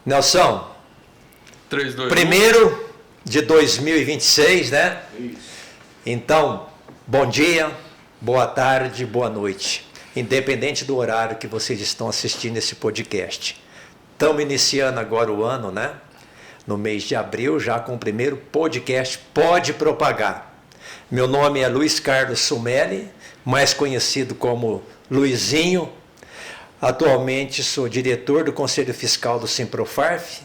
Nelson, 3, 2, 1. primeiro de 2026, né? Isso. Então, bom dia, boa tarde, boa noite. Independente do horário que vocês estão assistindo esse podcast. Estamos iniciando agora o ano, né? No mês de abril, já com o primeiro podcast Pode Propagar. Meu nome é Luiz Carlos Sumelli, mais conhecido como Luizinho. Atualmente sou diretor do Conselho Fiscal do Simprofarf,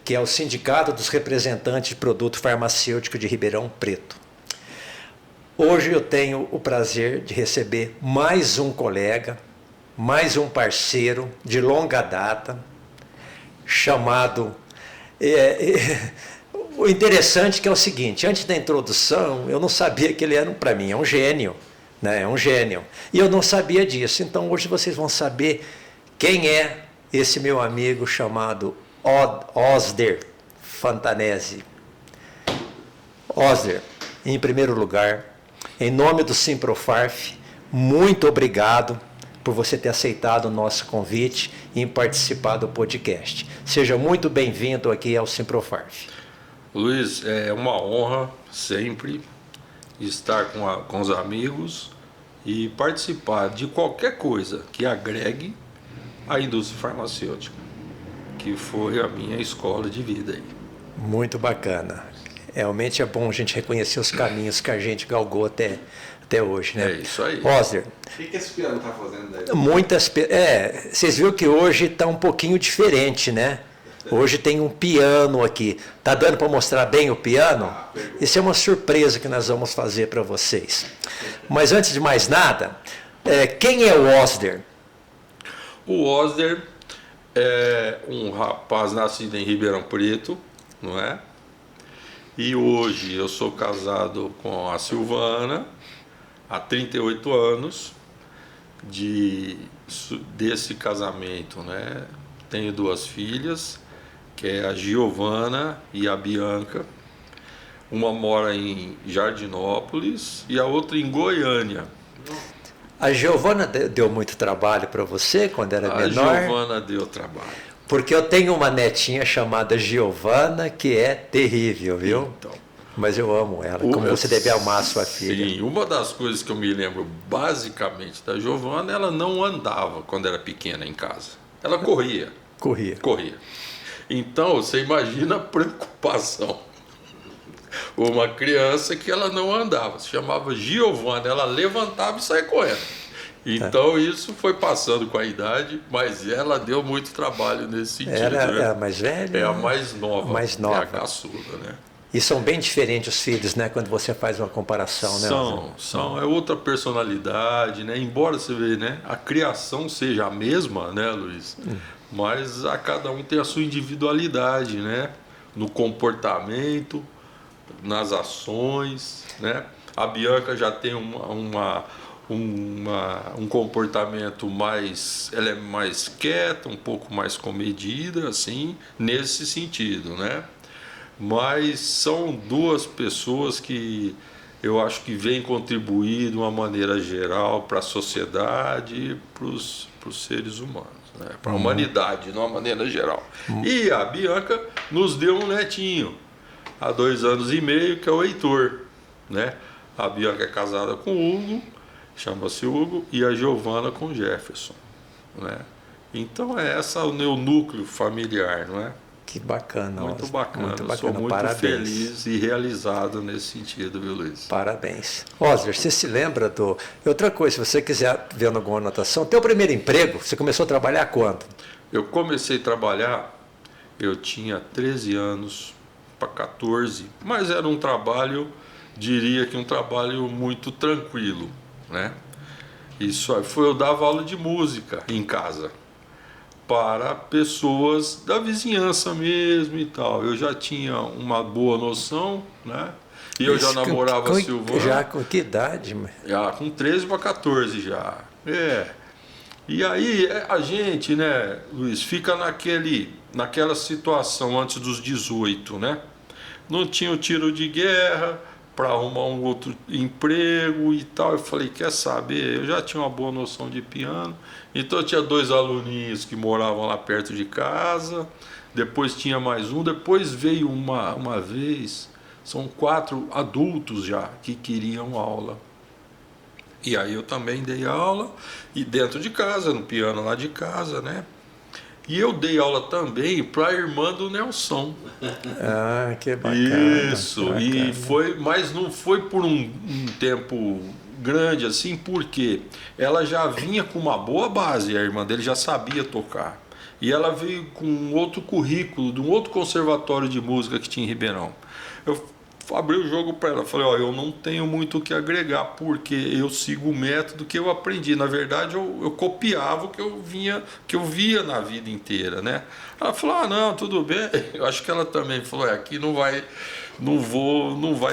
que é o Sindicato dos Representantes de Produto Farmacêutico de Ribeirão Preto. Hoje eu tenho o prazer de receber mais um colega, mais um parceiro de longa data, chamado... O interessante que é o seguinte, antes da introdução, eu não sabia que ele era, para mim, é um gênio, né? É um gênio. E eu não sabia disso. Então hoje vocês vão saber quem é esse meu amigo chamado Osder Fantanese. Osder, em primeiro lugar, em nome do Simprofarf, muito obrigado por você ter aceitado o nosso convite e participar do podcast. Seja muito bem-vindo aqui ao Simprofarf. Luiz, é uma honra sempre estar com os amigos e participar de qualquer coisa que agregue a indústria farmacêutica, que foi a minha escola de vida aí. Muito bacana. Realmente é bom a gente reconhecer os caminhos que a gente galgou até hoje, né? É isso aí. Osder, O que esse piano está fazendo daí? vocês viram que hoje está um pouquinho diferente, né? Hoje tem um piano aqui. Tá dando para mostrar bem o piano? Isso é uma surpresa que nós vamos fazer para vocês. Mas antes de mais nada, quem é o Osder? O Osder é um rapaz nascido em Ribeirão Preto, não é? E hoje eu sou casado com a Silvana há 38 anos. Desse casamento, né? Tenho 2 filhas, que é a Giovana e a Bianca. Uma mora em Jardinópolis e a outra em Goiânia. A Giovana deu muito trabalho para você quando era menor? A Giovana deu trabalho. Porque eu tenho uma netinha chamada Giovana que é terrível, viu? Então, mas eu amo ela, como você deve amar a sua filha. Sim, uma das coisas que eu me lembro basicamente da Giovana, ela não andava quando era pequena em casa. Ela corria. Corria. Então, você imagina a preocupação. Uma criança que ela não andava, se chamava Giovana, ela levantava e saía correndo. Então isso foi passando com a idade, mas ela deu muito trabalho nesse sentido. É a mais velha? É a mais nova. Mais nova. É a caçula, né? E são bem diferentes os filhos, né? Quando você faz uma comparação, né? São. É outra personalidade, né? Embora você vê, né? A criação seja a mesma, né, Luiz? Mas a cada um tem a sua individualidade, né? No comportamento, nas ações, né? A Bianca já tem um comportamento mais... Ela é mais quieta, um pouco mais comedida, assim, nesse sentido, né? Mas são 2 pessoas que eu acho que vêm contribuir de uma maneira geral para a sociedade e para os seres humanos, né? Para a humanidade, de uma maneira geral. E a Bianca nos deu um netinho, há 2 anos e meio, que é o Heitor, né? A Bianca é casada com o Hugo, chama-se Hugo, e a Giovana com o Jefferson, né? Então é esse o meu núcleo familiar, não é? Que bacana. Muito bacana. Muito bacana. Sou muito Parabéns. Feliz e realizado nesse sentido, viu, Luiz? Parabéns. Osler, você se lembra do... Outra coisa, se você quiser ver alguma anotação, teu primeiro emprego, você começou a trabalhar quando? Eu comecei a trabalhar, eu tinha 13 anos para 14, mas era um trabalho, diria que um trabalho muito tranquilo, né? Isso aí foi, eu dava aula de música em casa para pessoas da vizinhança mesmo e tal. Eu já tinha uma boa noção, né? E eu já namorava a Silvana. Já com que idade? Já com 13 para 14 já. E aí a gente, né, Luiz, fica naquela situação antes dos 18, né? Não tinha o tiro de guerra para arrumar um outro emprego e tal. Eu falei, quer saber? Eu já tinha uma boa noção de piano. Então eu tinha 2 aluninhos que moravam lá perto de casa, depois tinha mais um, depois veio uma vez, são 4 adultos já que queriam aula. E aí eu também dei aula, e dentro de casa, no piano lá de casa, né? E eu dei aula também para a irmã do Nelson. Ah, que bacana. Isso, bacana. e foi, mas não foi por um tempo grande assim, porque ela já vinha com uma boa base, a irmã dele já sabia tocar. E ela veio com um outro currículo, de um outro conservatório de música que tinha em Ribeirão. Eu abri o jogo para ela, falei, ó, eu não tenho muito o que agregar, porque eu sigo o método que eu aprendi. Na verdade, eu copiava o que eu via na vida inteira, né? Ela falou, ah, não, tudo bem. Eu acho que ela também falou, aqui não vai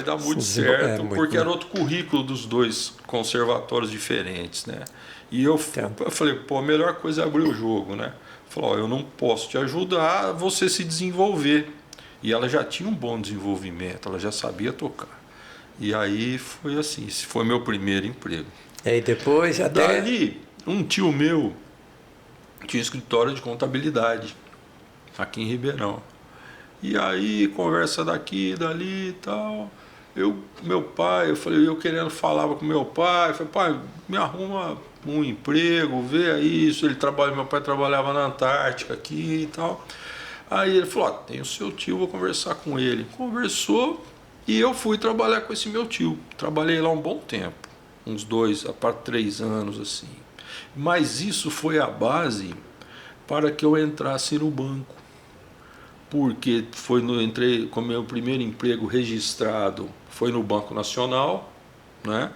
dar muito certo, porque era outro currículo dos 2 conservatórios diferentes, né? E eu falei, pô, a melhor coisa é abrir o jogo, né? Falou, ó, eu não posso te ajudar a você se desenvolver. E ela já tinha um bom desenvolvimento, ela já sabia tocar. E aí foi assim, esse foi meu primeiro emprego. E depois até... Dali, um tio meu tinha um escritório de contabilidade aqui em Ribeirão. E aí, conversa daqui, dali e tal. Eu querendo, falava com meu pai, falei, pai, me arruma um emprego, vê isso. Meu pai trabalhava na Antártica aqui e tal. Aí ele falou, tem o seu tio, vou conversar com ele. Conversou e eu fui trabalhar com esse meu tio. Trabalhei lá um bom tempo, uns 2 a 3 anos assim. Mas isso foi a base para que eu entrasse no banco. Porque entrei com meu primeiro emprego registrado, foi no Banco Nacional, né?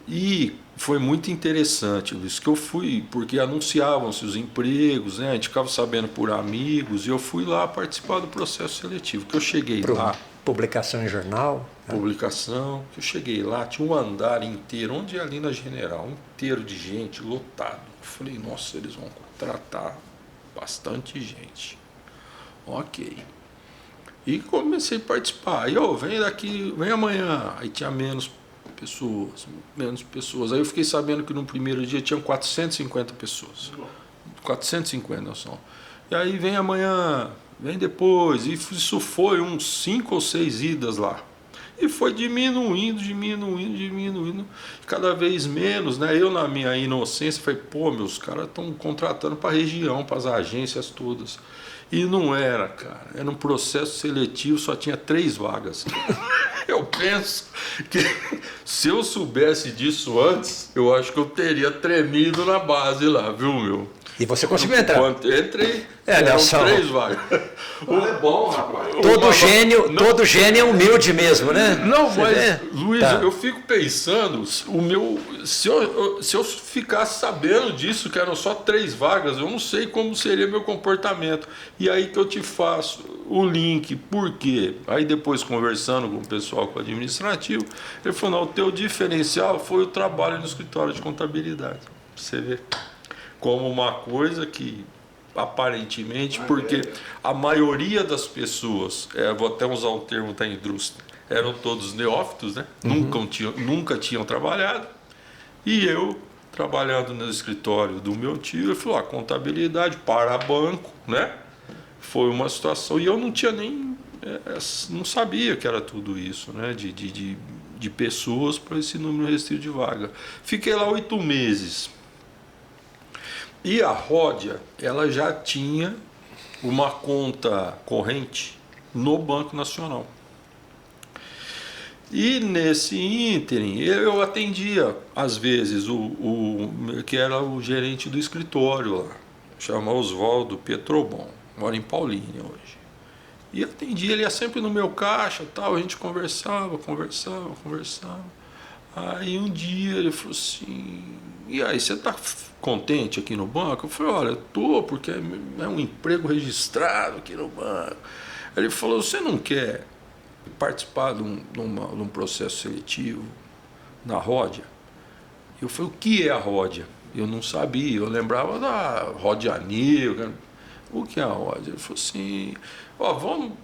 E foi muito interessante isso que eu fui, porque anunciavam-se os empregos, né? A gente ficava sabendo por amigos, e eu fui lá participar do processo seletivo. Que eu cheguei lá, publicação em jornal? Publicação, que eu cheguei lá, tinha um andar inteiro, onde é ali na General, inteiro de gente, lotado. Eu falei, nossa, eles vão contratar bastante gente. Ok. E comecei a participar. Aí, vem daqui, vem amanhã. Aí tinha menos pessoas. Aí eu fiquei sabendo que no primeiro dia tinham 450 pessoas. 450 só. E aí vem amanhã, vem depois. E isso foi uns 5 ou 6 idas lá. E foi diminuindo, cada vez menos, né? Eu, na minha inocência, falei, pô, meus caras estão contratando para a região, para as agências todas. E não era, cara. Era um processo seletivo, só tinha 3 vagas. Eu penso que se eu soubesse disso antes, eu acho que eu teria tremido na base lá, viu, meu? E você conseguiu entrar? Entrei, Nelson. 3 vagas. É bom, rapaz. Todo gênio é humilde mesmo, né? Não, você mas, vê? Luiz, Tá. eu fico pensando, se eu ficasse sabendo disso, que eram só 3 vagas, eu não sei como seria meu comportamento. E aí que eu te faço o link, por quê? Aí depois, conversando com o pessoal, com o administrativo, ele falou, não, o teu diferencial foi o trabalho no escritório de contabilidade. Você vê como uma coisa que aparentemente, porque a maioria das pessoas, vou até usar um termo da indústria, eram todos neófitos, né? Nunca tinham trabalhado. E eu, trabalhando no escritório do meu tio, ele falou, a contabilidade para banco, né? Foi uma situação, e eu não tinha nem, não sabia que era tudo isso, né? De pessoas para esse número restrito de vaga. Fiquei lá 8 meses. E a Ródia, ela já tinha uma conta corrente no Banco Nacional. E nesse ínterim, eu atendia, às vezes, que era o gerente do escritório lá, chama Oswaldo Petrobon, mora em Paulínia hoje. E atendia, ele ia sempre no meu caixa, tal, a gente conversava. Aí um dia ele falou assim, e aí, você está contente aqui no banco? Eu falei, olha, eu estou, porque é um emprego registrado aqui no banco. Ele falou, você não quer participar de um processo seletivo na Ródia? Eu falei, o que é a Ródia? Eu não sabia, eu lembrava da Ródia Anil. O que é a Ródia? Ele falou assim,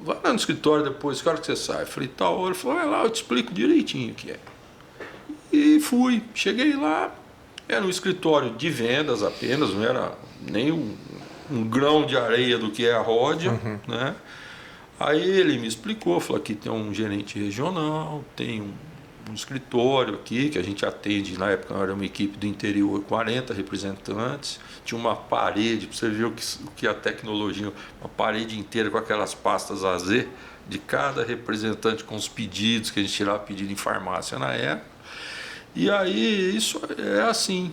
vai lá no escritório depois, que hora que você sai? Eu falei, tal hora. Ele falou, vai lá, eu te explico direitinho o que é. E fui, cheguei lá, era um escritório de vendas apenas, não era nem grão de areia do que é a Ródia, né? Aí ele me explicou, falou que tem um gerente regional, tem um escritório aqui que a gente atende, na época era uma equipe do interior, 40 representantes, tinha uma parede, para você ver o que a tecnologia, uma parede inteira com aquelas pastas AZ de cada representante com os pedidos, que a gente tirava pedido em farmácia na época. E aí isso é assim.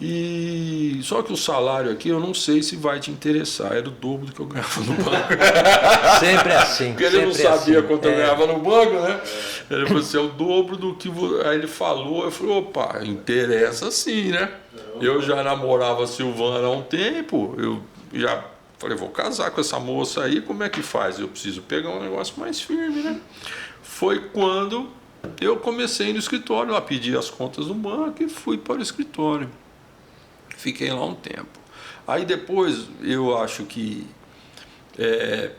E só que o salário aqui eu não sei se vai te interessar, era o dobro do que eu ganhava no banco. Sempre assim. Porque ele não sabia assim. quanto eu ganhava no banco, né? Ele falou assim, é o dobro do que... Aí ele falou, eu falei, opa, interessa sim, né? Eu já namorava a Silvana há um tempo, eu já falei, vou casar com essa moça aí, como é que faz? Eu preciso pegar um negócio mais firme, né? Foi quando eu comecei no escritório, lá pedi as contas do banco e fui para o escritório. Fiquei lá um tempo. Aí depois eu acho que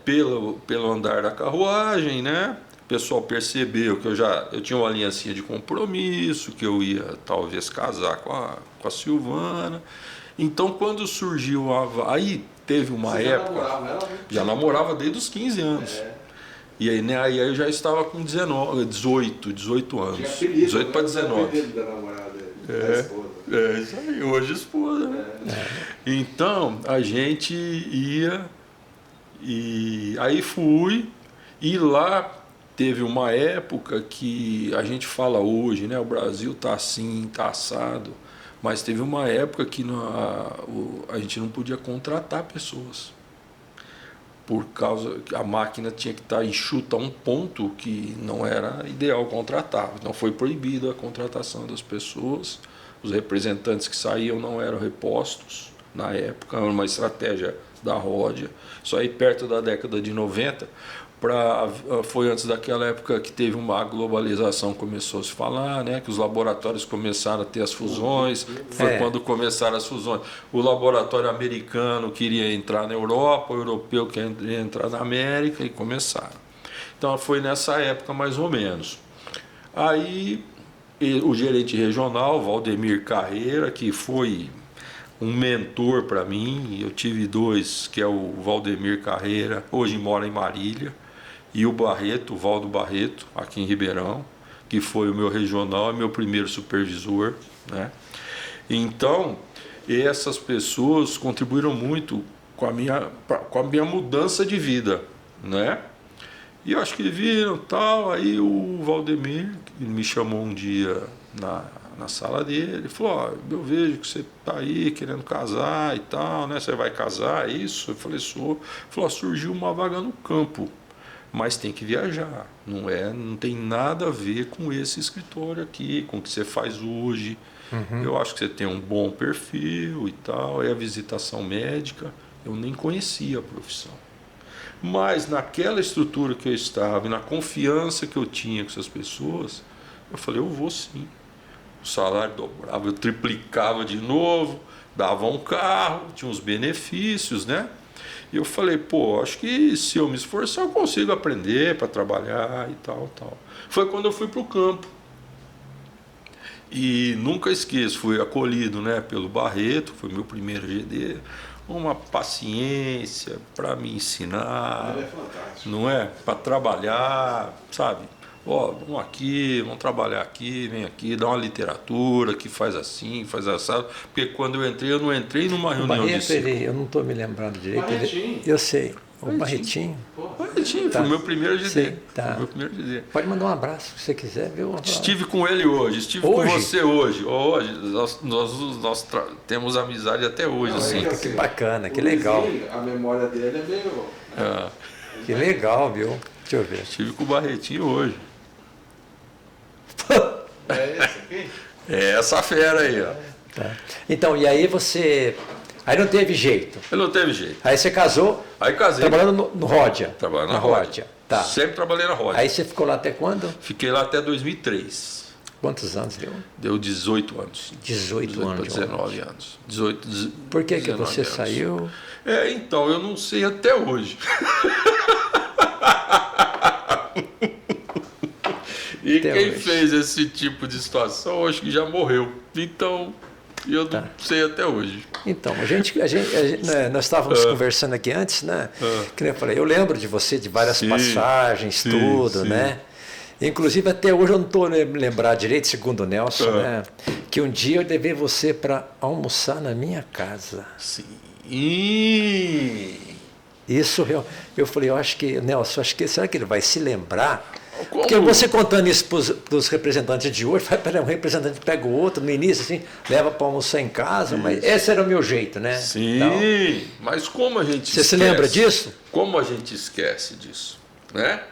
pelo andar da carruagem, né? O pessoal percebeu que eu tinha uma aliancinha de compromisso, que eu ia talvez casar com a Silvana. Então quando surgiu aí teve uma Você época. Já namorava ela, né? Já namorava desde os 15 anos. E aí, né, aí eu já estava com 18 anos. Tinha apelido, 18 para 19. Apelido da namorada, da esposa. Isso aí, hoje esposa, né? Então a gente ia e aí fui e lá teve uma época que a gente fala hoje, né? O Brasil tá assim, tá assado, mas teve uma época que a gente não podia contratar pessoas. Por causa que a máquina tinha que estar enxuta a um ponto que não era ideal contratar. Então foi proibida a contratação das pessoas. Os representantes que saíam não eram repostos na época, era uma estratégia da Ródia. Isso aí perto da década de 90, foi antes daquela época que teve uma globalização, começou a se falar, né, que os laboratórios começaram a ter as fusões, foi quando começaram as fusões. O laboratório americano queria entrar na Europa, o europeu queria entrar na América e começaram. Então foi nessa época mais ou menos. Aí o gerente regional, Valdemir Carreira, que foi um mentor para mim, eu tive dois, que é o Valdemir Carreira, hoje mora em Marília, e o Barreto, o Valdo Barreto, aqui em Ribeirão, que foi o meu regional e meu primeiro supervisor, né? Então, essas pessoas contribuíram muito com a minha mudança de vida, né? E eu acho que viram tal, aí o Valdemir me chamou um dia na sala dele, ele falou, ó, eu vejo que você tá aí querendo casar e tal, né? Você vai casar, é isso? Eu falei, sou. Ele falou, ó, surgiu uma vaga no campo, mas tem que viajar, não tem nada a ver com esse escritório aqui, com o que você faz hoje. Eu acho que você tem um bom perfil e tal, é a visitação médica, eu nem conhecia a profissão. Mas naquela estrutura que eu estava e na confiança que eu tinha com essas pessoas, eu falei, eu vou sim. O salário dobrava, eu triplicava de novo, dava um carro, tinha uns benefícios, né? E eu falei, pô, acho que se eu me esforçar eu consigo aprender para trabalhar e tal, tal. Foi quando eu fui para o campo. E nunca esqueço, fui acolhido, né, pelo Barreto, foi meu primeiro GD. Uma paciência para me ensinar, Ele é fantástico. não é? Para trabalhar, sabe? Ó, vamos aqui, vamos trabalhar aqui, vem aqui, dá uma literatura que faz assim, faz assado. Porque quando eu não entrei numa reunião de ciclo. Eu não estou me lembrando direito. Barretinho. Eu sei, o Barretinho. Barretinho, Tá. foi o meu primeiro GD. Sei, tá. Foi o meu primeiro GD. Pode mandar um abraço se você quiser, viu? Estive com ele hoje, estive com você hoje. Hoje nós temos amizade até hoje, assim. Que bacana, que O legal. Luizinho, a memória dele é meio... Que legal, viu? Deixa eu ver. Estive com o Barretinho hoje. É esse aqui? É essa fera aí, ó. Tá. Então, e aí você... Aí não teve jeito. Ele não teve jeito. Aí você casou, Aí casei. trabalhando no Ródia. Trabalhando na Ródia. Tá. Sempre trabalhei na Ródia. Aí você ficou lá até quando? Fiquei lá até 2003. Quantos anos deu? Deu 18 anos. 18 anos. para 19 anos. 18, Por que 19 você anos. saiu? Então, eu não sei até hoje. E Até quem hoje. fez esse tipo de situação, acho que já morreu. Então, E eu não sei até hoje. Então, né, nós estávamos conversando aqui antes, né? Que nem eu falei, eu lembro de você, de várias passagens, tudo, né? Inclusive, até hoje eu não estou lembrar direito, segundo o Nelson, né? Que um dia eu levei você para almoçar na minha casa. Sim. Isso, eu falei, eu acho que, Nelson, será que ele vai se lembrar? Como? Porque você contando isso para os representantes de hoje, um representante pega o outro, no início, assim, leva para almoçar em casa, mas esse era o meu jeito, né? Sim, então, mas como a gente Você se lembra disso? Como a gente esquece disso, né?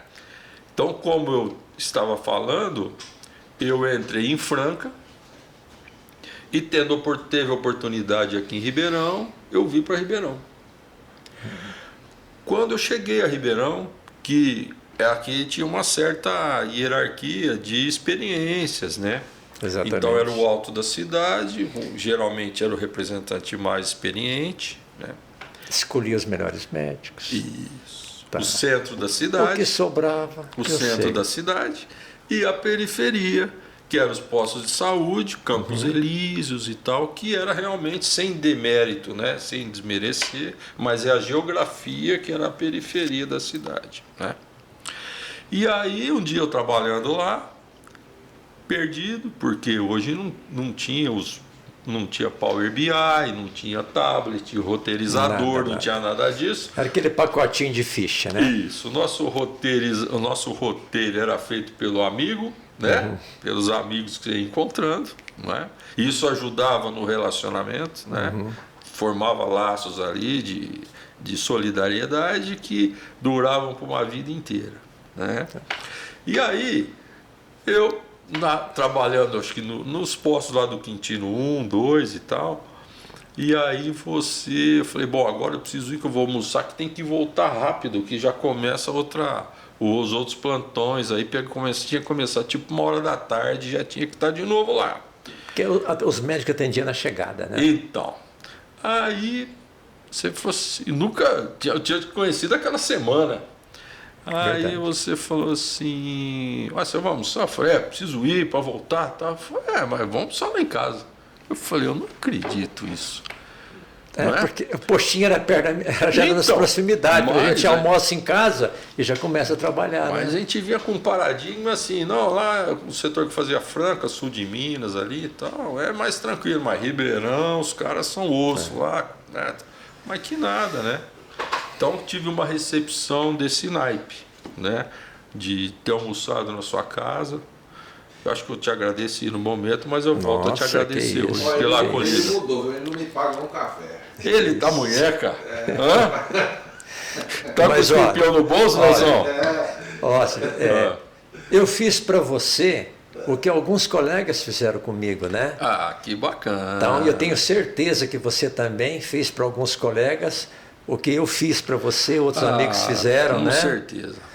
Então, como eu estava falando, eu entrei em Franca e teve oportunidade aqui em Ribeirão, eu vim para Ribeirão. Quando eu cheguei a Ribeirão, que aqui tinha uma certa hierarquia de experiências, né? Exatamente. Então era o alto da cidade, geralmente era o representante mais experiente, né? Escolhia os melhores médicos. Isso. Tá. O centro da cidade. O que sobrava. O centro da cidade e a periferia, que eram os postos de saúde, Campos Elíseos e tal, que era realmente sem demérito, né? Sem desmerecer, mas é a geografia que era a periferia da cidade, né? E aí, um dia eu trabalhando lá, perdido, porque hoje não tinha Power BI, não tinha tablet, roteirizador, não tinha nada disso. Era aquele pacotinho de ficha, né? Isso, o nosso roteiro era feito pelo amigo, né? Pelos amigos que ia encontrando, né? Isso ajudava no relacionamento, né? Formava laços ali de solidariedade que duravam por uma vida inteira, né? E aí, eu trabalhando, acho que nos postos lá do Quintino 1, 2 e tal, e aí eu falei, bom, agora eu preciso ir que eu vou almoçar, que tem que voltar rápido, que já começa os outros plantões, aí tinha que começar tipo 1h da tarde, já tinha que estar de novo lá. Porque os médicos atendiam na chegada, né? Então, aí você fosse, eu tinha conhecido aquela semana. Aí Verdade. você falou assim, você vai almoçar? Eu falei, preciso ir para voltar. Tá? Eu falei, mas vamos só lá em casa. Eu falei, eu não acredito isso. Não é? Porque o postinho era já nas proximidades, a gente almoça em casa e já começa a trabalhar. Mas né? a gente via com um paradigma assim, não, lá o setor que fazia Franca, sul de Minas ali e tal, é mais tranquilo, mas Ribeirão, os caras são osso lá, né? Mas que nada, né? Então tive uma recepção desse naipe, né? De ter almoçado na sua casa. Eu acho que eu te agradeci no momento, mas eu volto a te agradecer hoje pela acolhida. Ele mudou, ele não me paga um café. Ele tá mulher, cara. Tá Mas, com o escorpião no bolso, Nelson? Eu fiz para você o que alguns colegas fizeram comigo, né? Ah, que bacana. Então, eu tenho certeza que você também fez para alguns colegas o que eu fiz para você, outros amigos fizeram, né?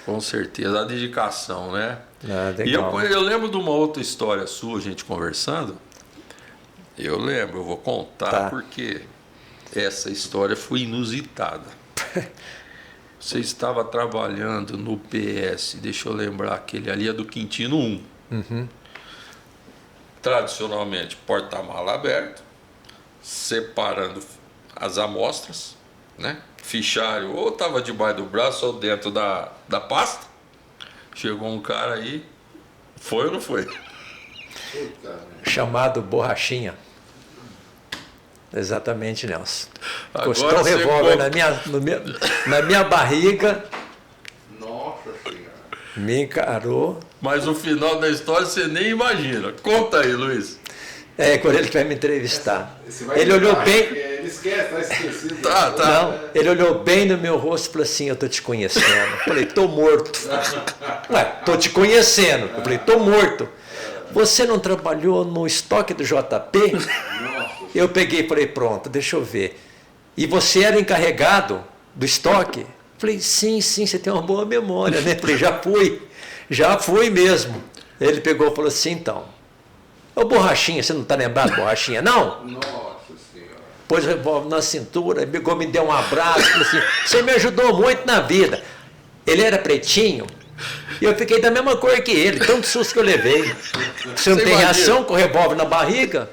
Com certeza. A dedicação, né? E legal. eu lembro de uma outra história sua, a gente conversando. Eu lembro, eu vou contar porque essa história foi inusitada. Você estava trabalhando no PS, deixa eu lembrar, aquele ali é do Quintino 1. Tradicionalmente, porta-mala aberto, separando as amostras, né? Fichário ou estava debaixo do braço ou dentro da pasta. Chegou um cara aí, foi ou não foi? Chamado Borrachinha. Exatamente, Nelson. Agora Encostou o revólver na minha barriga. Nossa Senhora. Me encarou. Mas o final da história você nem imagina. Conta aí, Luiz. Quando ele vai me entrevistar. Vai Ele olhou bem. Ele esquece, tá esquecido. Não, ele olhou bem no meu rosto e falou assim, eu tô te conhecendo. Eu falei, tô morto. Ué, tô te conhecendo. Eu falei, tô morto. Você não trabalhou no estoque do JP? Eu peguei e falei, pronto, deixa eu ver. E você era encarregado do estoque? Falei, sim, você tem uma boa memória, né? Falei, já fui mesmo. Ele pegou e falou assim, então, ô Borrachinha, você não está lembrado, Borrachinha? Não? Nossa Senhora. Pôs o revólver na cintura, pegou, me deu um abraço, falou assim, você me ajudou muito na vida. Ele era pretinho, e eu fiquei da mesma cor que ele, tanto susto que eu levei. Você não tem reação com o revólver na barriga?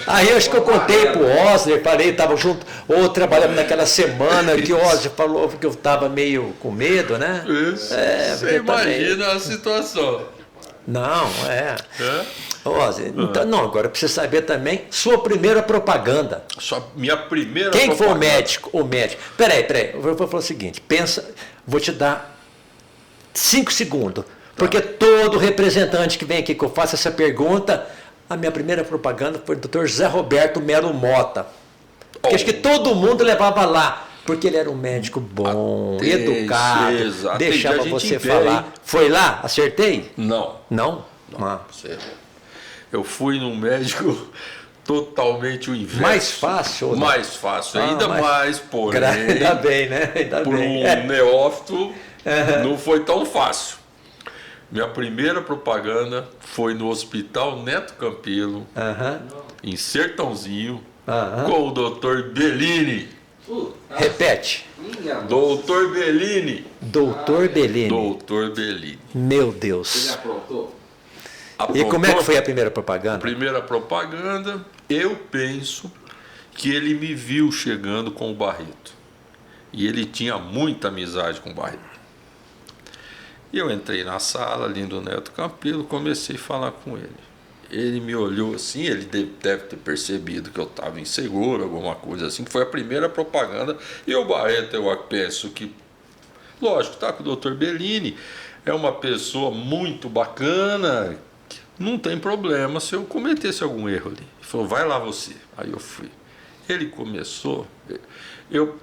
Aí eu acho que eu contei pro Osler, falei, tava junto, ou trabalhando naquela semana que o Osler falou que eu tava meio com medo, né? Isso. É, Você porque imagina a situação. Não, É? Osler, então, não, agora precisa saber também sua primeira propaganda. Minha primeira Quem foi o propaganda. médico? O médico. Peraí, eu vou falar o seguinte, pensa, vou te dar 5 segundos, porque todo representante que vem aqui que eu faço essa pergunta, a minha primeira propaganda foi do Dr. José Roberto Melo Mota. Porque acho que todo mundo levava lá, porque ele era um médico bom, educado, exato. deixava Tem gente você em pé, falar. hein? Foi lá? Acertei? Não. Não? Ah. Eu fui num médico totalmente o inverso. Mais fácil? Ou não? Mais fácil, ainda mais, porém. Ainda bem, né? Ainda Por bem. um neófito, não foi tão fácil. Minha primeira propaganda foi no Hospital Neto Campelo, em Sertãozinho, com o Dr. Bellini. Repete. Dr. Bellini. Doutor Bellini. Dr. Bellini. Meu Ele Deus. aprontou? E como é que Aprontou? foi a primeira propaganda? Primeira propaganda, eu penso que ele me viu chegando com o Barreto. E ele tinha muita amizade com o Barreto. E eu entrei na sala ali do Neto Campelo, comecei a falar com ele. Ele me olhou assim, ele deve ter percebido que eu estava inseguro, alguma coisa assim, que foi a primeira propaganda. E o Barreto, eu penso que, lógico, tá com o Dr. Bellini, é uma pessoa muito bacana, não tem problema se eu cometesse algum erro ali. Ele falou, vai lá você. Aí eu fui. Ele começou, eu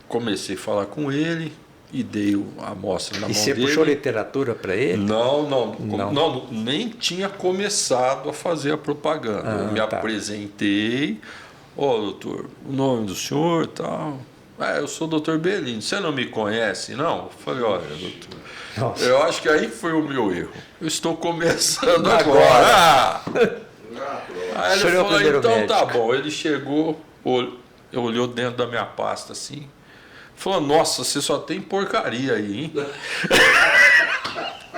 comecei a falar com ele e dei a amostra na E mão você dele. puxou literatura para ele? Não, nem tinha começado a fazer a propaganda. Eu me apresentei, doutor, o nome do senhor e tal. Eu sou o doutor Bellini, você não me conhece, não? Eu falei, olha, doutor, Nossa. eu acho que aí foi o meu erro. Eu estou começando Agora. agora. Aí O senhor ele é o falou, primeiro então tá médico. bom. Ele chegou, olhou dentro da minha pasta assim, falou, nossa, você só tem porcaria aí, hein?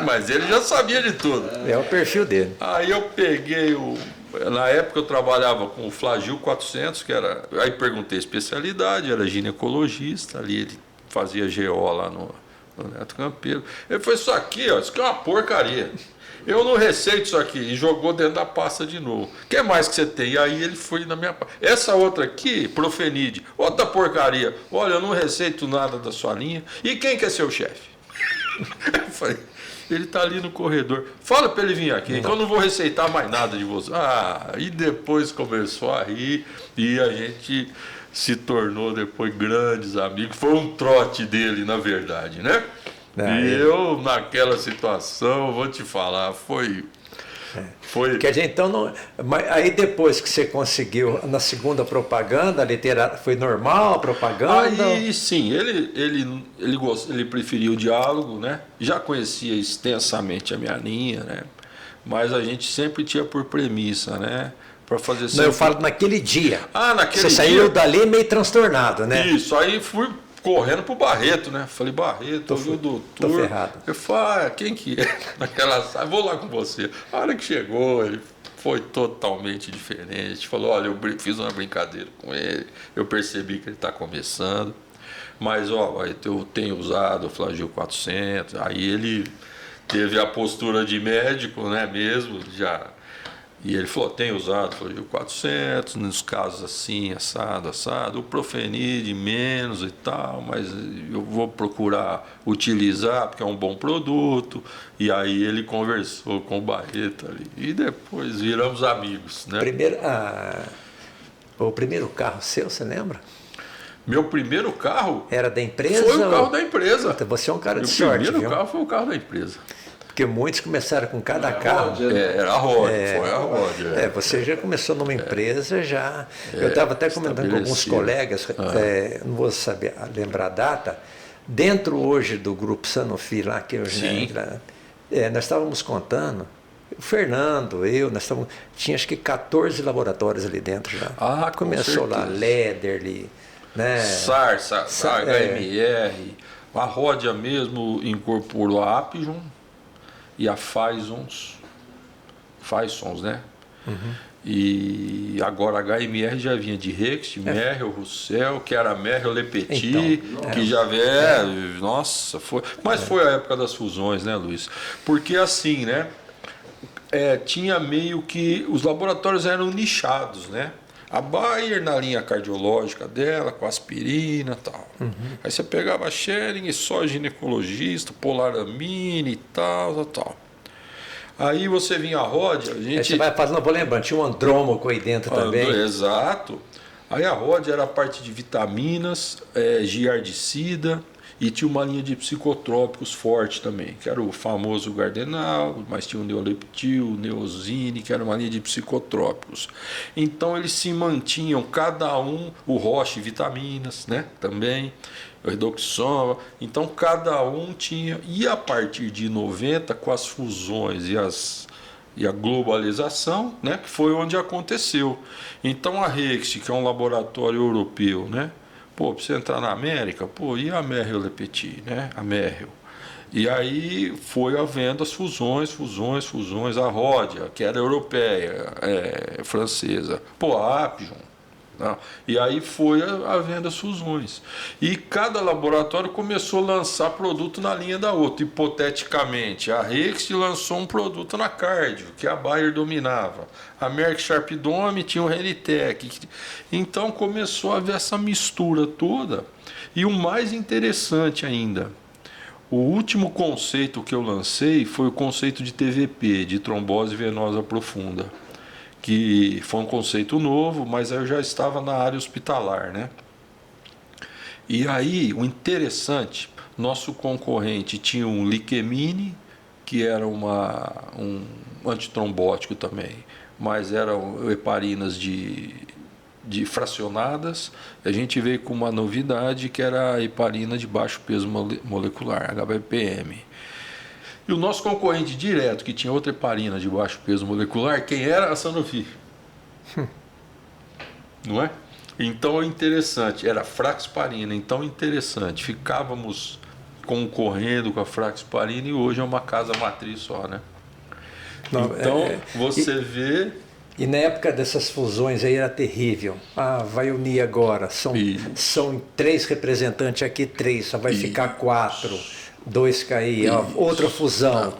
Mas ele já sabia de tudo. É o perfil dele. Aí eu peguei na época eu trabalhava com o Flagil 400, que era... Aí perguntei a especialidade, era ginecologista, ali ele fazia GO lá no Neto Campelo. Ele falou, isso aqui é uma porcaria. Eu não receito isso aqui. E jogou dentro da pasta de novo. O que mais que você tem? E aí ele foi na minha pasta. Essa outra aqui, Profenide, outra porcaria. Olha, eu não receito nada da sua linha. E quem que é seu chefe? Eu falei, ele está ali no corredor. Fala para ele vir aqui, que eu não vou receitar mais nada de você. E depois começou a rir e a gente se tornou depois grandes amigos. Foi um trote dele, na verdade, né? E eu, naquela situação, vou te falar, foi... Quer dizer, então, não, mas aí depois que você conseguiu, na segunda propaganda, foi normal a propaganda? Aí sim, ele preferiu o diálogo, né? Já conhecia extensamente a minha linha, né? Mas a gente sempre tinha por premissa, né? Para fazer sempre... Não, eu falo naquele dia. Naquele você dia. Saiu dali meio transtornado, né? Isso, aí fui correndo pro Barreto, né? Falei, Barreto, ouvi o doutor. Tô ferrado. Eu falei, quem que é? Naquela sala, vou lá com você. A hora que chegou, ele foi totalmente diferente. Falou, olha, eu fiz uma brincadeira com ele, eu percebi que ele está começando, mas eu tenho usado o Flagil 400. Aí ele teve a postura de médico, né, mesmo, já. E ele falou, tem usado o Flagil 400, nos casos assim, assado, o Profenide menos e tal, mas eu vou procurar utilizar porque é um bom produto. E aí ele conversou com o Barreto ali. E depois viramos amigos, né? O primeiro carro seu, você lembra? Meu primeiro carro era da empresa? Foi o carro da empresa. Você é um cara de Meu sorte, primeiro viu? carro foi o carro da empresa. Porque muitos começaram com cada carro. Era a Rod, foi a Rod. Você já começou numa empresa, já. Eu estava até comentando com alguns colegas, não vou saber lembrar a data, dentro hoje do grupo Sanofi, lá que hoje nós estávamos contando, o Fernando, tinha acho que 14 laboratórios ali dentro já. Começou lá, Lederly, né? Sarsa, HMR, a Rodia mesmo incorporou a Apjon e a Faisons, né? E agora a HMR já vinha de Rext, Merrell, Roussel, que era Merrell, Le Petit, Então, que já nossa, foi. Mas foi a época das fusões, né, Luiz? Porque assim, né? Tinha meio que os laboratórios eram nichados, né? A Bayer na linha cardiológica dela, com aspirina e tal. Aí você pegava a Schering, só ginecologista, Polaramine e tal. Aí você vinha a Rod, a gente... Aí você vai fazendo, eu vou lembrando, tinha um andrômaco aí dentro também. Exato. Aí a Rod era a parte de vitaminas, giardicida, e tinha uma linha de psicotrópicos forte também, que era o famoso Gardenal, mas tinha o Neoleptil, o Neosine, que era uma linha de psicotrópicos. Então eles se mantinham, cada um, o Roche vitaminas, né, também, o Redoxon, então cada um tinha, e a partir de 90, com as fusões e a globalização, né, que foi onde aconteceu. Então a Rext, que é um laboratório europeu, né, pô, para você entrar na América, pô, e a Merrell Le Petit, né, a Merrell. E aí foi havendo as fusões, a Ródia, que era europeia, francesa, pô, a Apjon. Tá? E aí foi havendo as fusões. E cada laboratório começou a lançar produto na linha da outra. Hipoteticamente, a Rext lançou um produto na cardio, que a Bayer dominava. A Merck Sharp Dome tinha o Renitec. Então começou a haver essa mistura toda. E o mais interessante ainda, o último conceito que eu lancei foi o conceito de TVP, de trombose venosa profunda, que foi um conceito novo, mas eu já estava na área hospitalar, né? E aí, o interessante, nosso concorrente tinha um Liquemine, que era um antitrombótico também, mas eram heparinas de fracionadas. A gente veio com uma novidade, que era a heparina de baixo peso molecular, HBPM. E o nosso concorrente direto, que tinha outra heparina de baixo peso molecular, quem era? A Sanofi. Não é? Então é interessante, era Fraxparina, então interessante. Ficávamos concorrendo com a Fraxparina e hoje é uma casa matriz só, né? Não, então você vê... E na época dessas fusões aí era terrível. Vai unir agora, são 3 representantes aqui, 3, só vai ficar 4. 2 cair, outra fusão.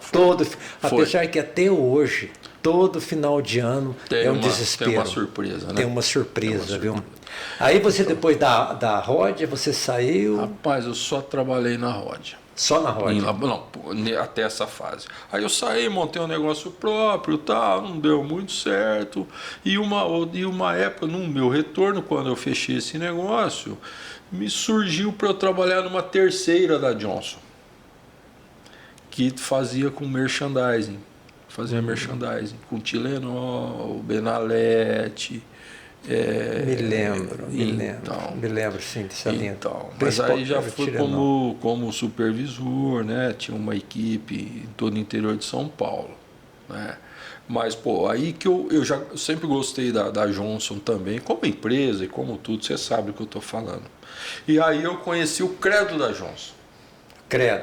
Apesar que até hoje, todo final de ano é um desespero. Tem uma surpresa, né? Tem uma surpresa, viu? Aí você, depois da Ródia, você saiu... Rapaz, eu só trabalhei na Ródia. Só na Ródia? Não, até essa fase. Aí eu saí, montei um negócio próprio, tal, não deu muito certo. E uma época, no meu retorno, quando eu fechei esse negócio, me surgiu para eu trabalhar numa terceira da Johnson, que fazia com merchandising. Merchandising com Tilenol, Benalete. Me lembro sim dessa linha. Então, mas aí já fui como supervisor, né? Tinha uma equipe em todo o interior de São Paulo, né? Mas, pô, aí que eu sempre gostei da Johnson também, como empresa e como tudo, você sabe do que eu estou falando. E aí eu conheci o credo da Johnson.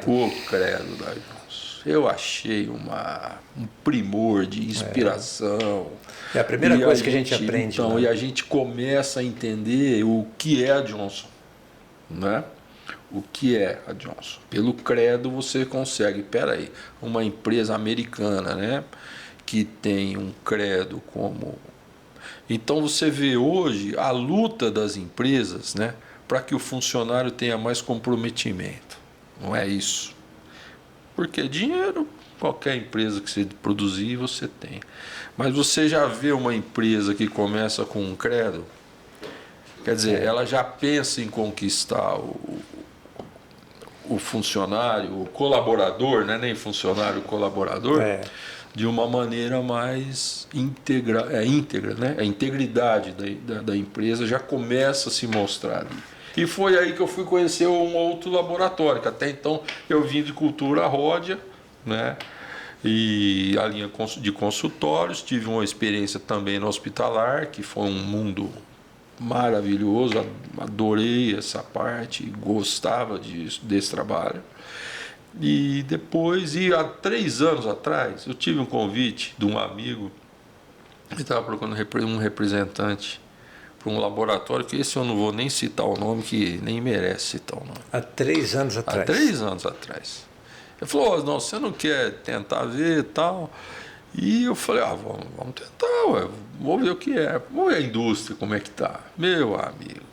O credo da Johnson. Eu achei um primor de inspiração. É a primeira coisa que a gente aprende. Então, e a gente começa a entender o que é a Johnson, né? O que é a Johnson? Pelo credo você consegue, peraí, uma empresa americana, né? Que tem um credo como... Então você vê hoje a luta das empresas, né? Para que o funcionário tenha mais comprometimento. Não é isso? Porque dinheiro, qualquer empresa que você produzir, você tem. Mas você já vê uma empresa que começa com um credo? Quer dizer, ela já pensa em conquistar o funcionário, o colaborador, não é nem funcionário, o colaborador, de uma maneira mais íntegra, né? A integridade da empresa já começa a se mostrar ali. E foi aí que eu fui conhecer um outro laboratório, que até então eu vim de cultura Ródia, né? E a linha de consultórios, tive uma experiência também no hospitalar, que foi um mundo maravilhoso, adorei essa parte, gostava desse trabalho. E depois, há 3 anos atrás, eu tive um convite de um amigo Ele estava procurando um representante para um laboratório, que esse eu não vou nem citar o nome, que nem merece citar o nome. Há 3 anos atrás. Há 3 anos atrás. Ele falou, oh, não, você não quer tentar ver e tal? E eu falei, vamos tentar, ué, vamos ver o que é. Vamos ver a indústria, como é que tá. Meu amigo.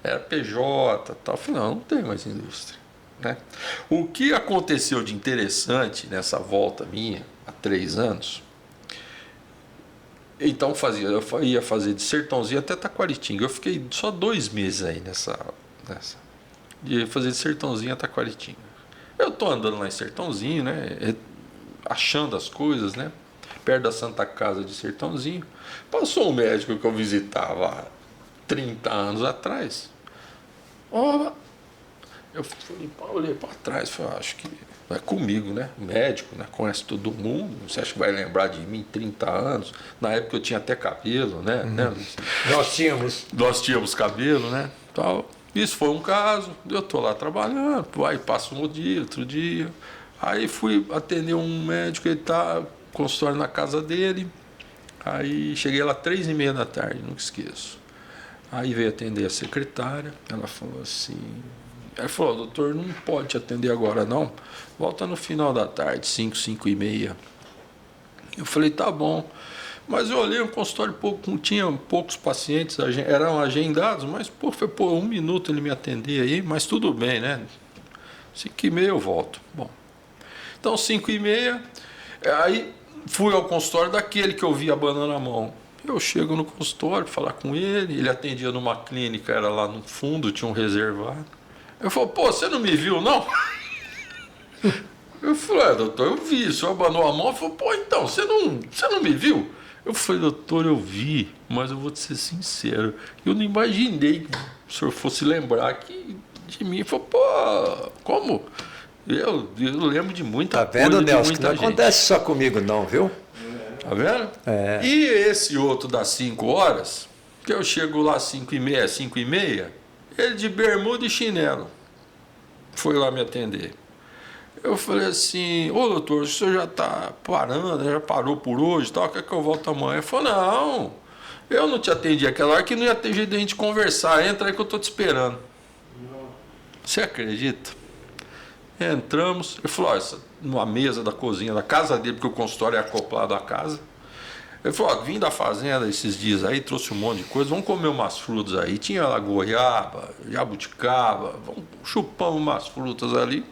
Era PJ e tal. Eu falei, não tem mais indústria. Né? O que aconteceu de interessante nessa volta minha, há 3 anos, então eu ia fazer de Sertãozinho até Taquaritinga. Eu fiquei só 2 meses aí nessa. De fazer de Sertãozinho a Taquaritinga. Eu tô andando lá em Sertãozinho, né? Achando as coisas, né? Perto da Santa Casa de Sertãozinho. Passou um médico que eu visitava há 30 anos atrás. Eu olhei para trás, falei, acho que é comigo, né? Médico, né? Conhece todo mundo. Você acha que vai lembrar de mim 30 anos? Na época eu tinha até cabelo, né? Nós tínhamos cabelo, né? Tal. Isso foi um caso. Eu tô lá trabalhando, aí passa um dia, outro dia. Aí fui atender um médico, ele tá consultório na casa dele. Aí cheguei lá 3h30 da tarde, nunca esqueço. Aí veio atender a secretária, ela falou assim... Ela falou, doutor, não pode te atender agora não, volta no final da tarde, 5h30. Eu falei, tá bom. Mas eu olhei, o consultório tinha poucos pacientes, eram agendados, mas foi 1 minuto ele me atender aí, mas tudo bem, né? 5h30 eu volto. Bom, então 5h30, aí fui ao consultório daquele que eu vi abanando a mão. Eu chego no consultório para falar com ele atendia numa clínica, era lá no fundo, tinha um reservado. Eu falei, pô, você não me viu, não? Eu falei, doutor, eu vi, o senhor abanou a mão. Eu falei, pô, então, você não me viu? Eu falei, doutor, eu vi, mas eu vou te ser sincero, eu não imaginei que o senhor fosse lembrar de mim. Eu falei, pô, como? Eu lembro de muita coisa. Tá vendo, Nelson? Não acontece só comigo, não, viu? Tá vendo? É. E esse outro das 5 horas, que eu chego lá às 5h30, 5h30, ele de bermuda e chinelo foi lá me atender. Eu falei assim, ô doutor, o senhor já está parando, já parou por hoje e tal, quer que eu volte amanhã? Ele falou, não, eu não te atendi aquela hora que não ia ter jeito de a gente conversar, entra aí que eu estou te esperando. Você acredita? Entramos, ele falou, numa mesa da cozinha da casa dele, porque o consultório é acoplado à casa. Ele falou, vim da fazenda esses dias aí, trouxe um monte de coisa, vamos comer umas frutas aí. Tinha lá goiaba, jabuticaba, chupamos umas frutas ali.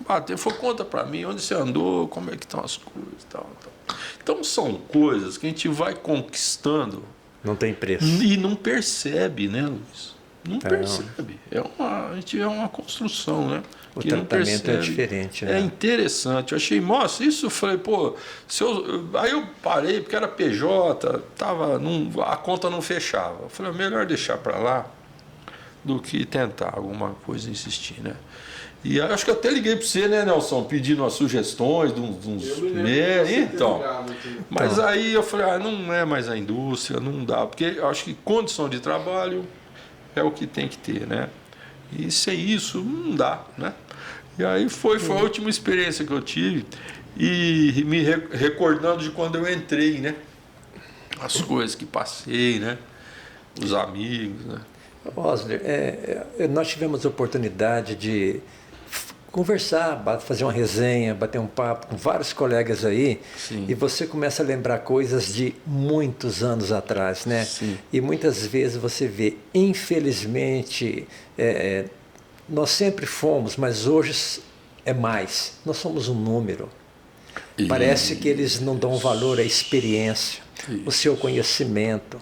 Bateu, falou, conta pra mim, onde você andou, como é que estão as coisas e tal. Então são coisas que a gente vai conquistando. Não tem preço. E não percebe, né, Luiz? Não percebe. A gente é uma construção, né? O tratamento é diferente, né? É interessante. Eu achei, nossa, isso eu falei, pô, aí eu parei, porque era PJ, a conta não fechava. Eu falei, melhor deixar para lá do que tentar alguma coisa e insistir, né? E aí, acho que eu até liguei para você, né, Nelson, pedindo umas sugestões de uns meses. Então, mas aí eu falei, não é mais a indústria, não dá, porque eu acho que condição de trabalho é o que tem que ter, né? E sem isso, não dá, né? E aí foi a última experiência que eu tive e me recordando de quando eu entrei, né? As coisas que passei, né? Os amigos, né? Osler, nós tivemos a oportunidade de conversar, fazer uma resenha, bater um papo com vários colegas aí. Sim. E você começa a lembrar coisas de muitos anos atrás, né? Sim. E muitas vezes você vê, infelizmente, nós sempre fomos, mas hoje é mais. Nós somos um número. Parece que eles não dão valor à experiência, o seu conhecimento.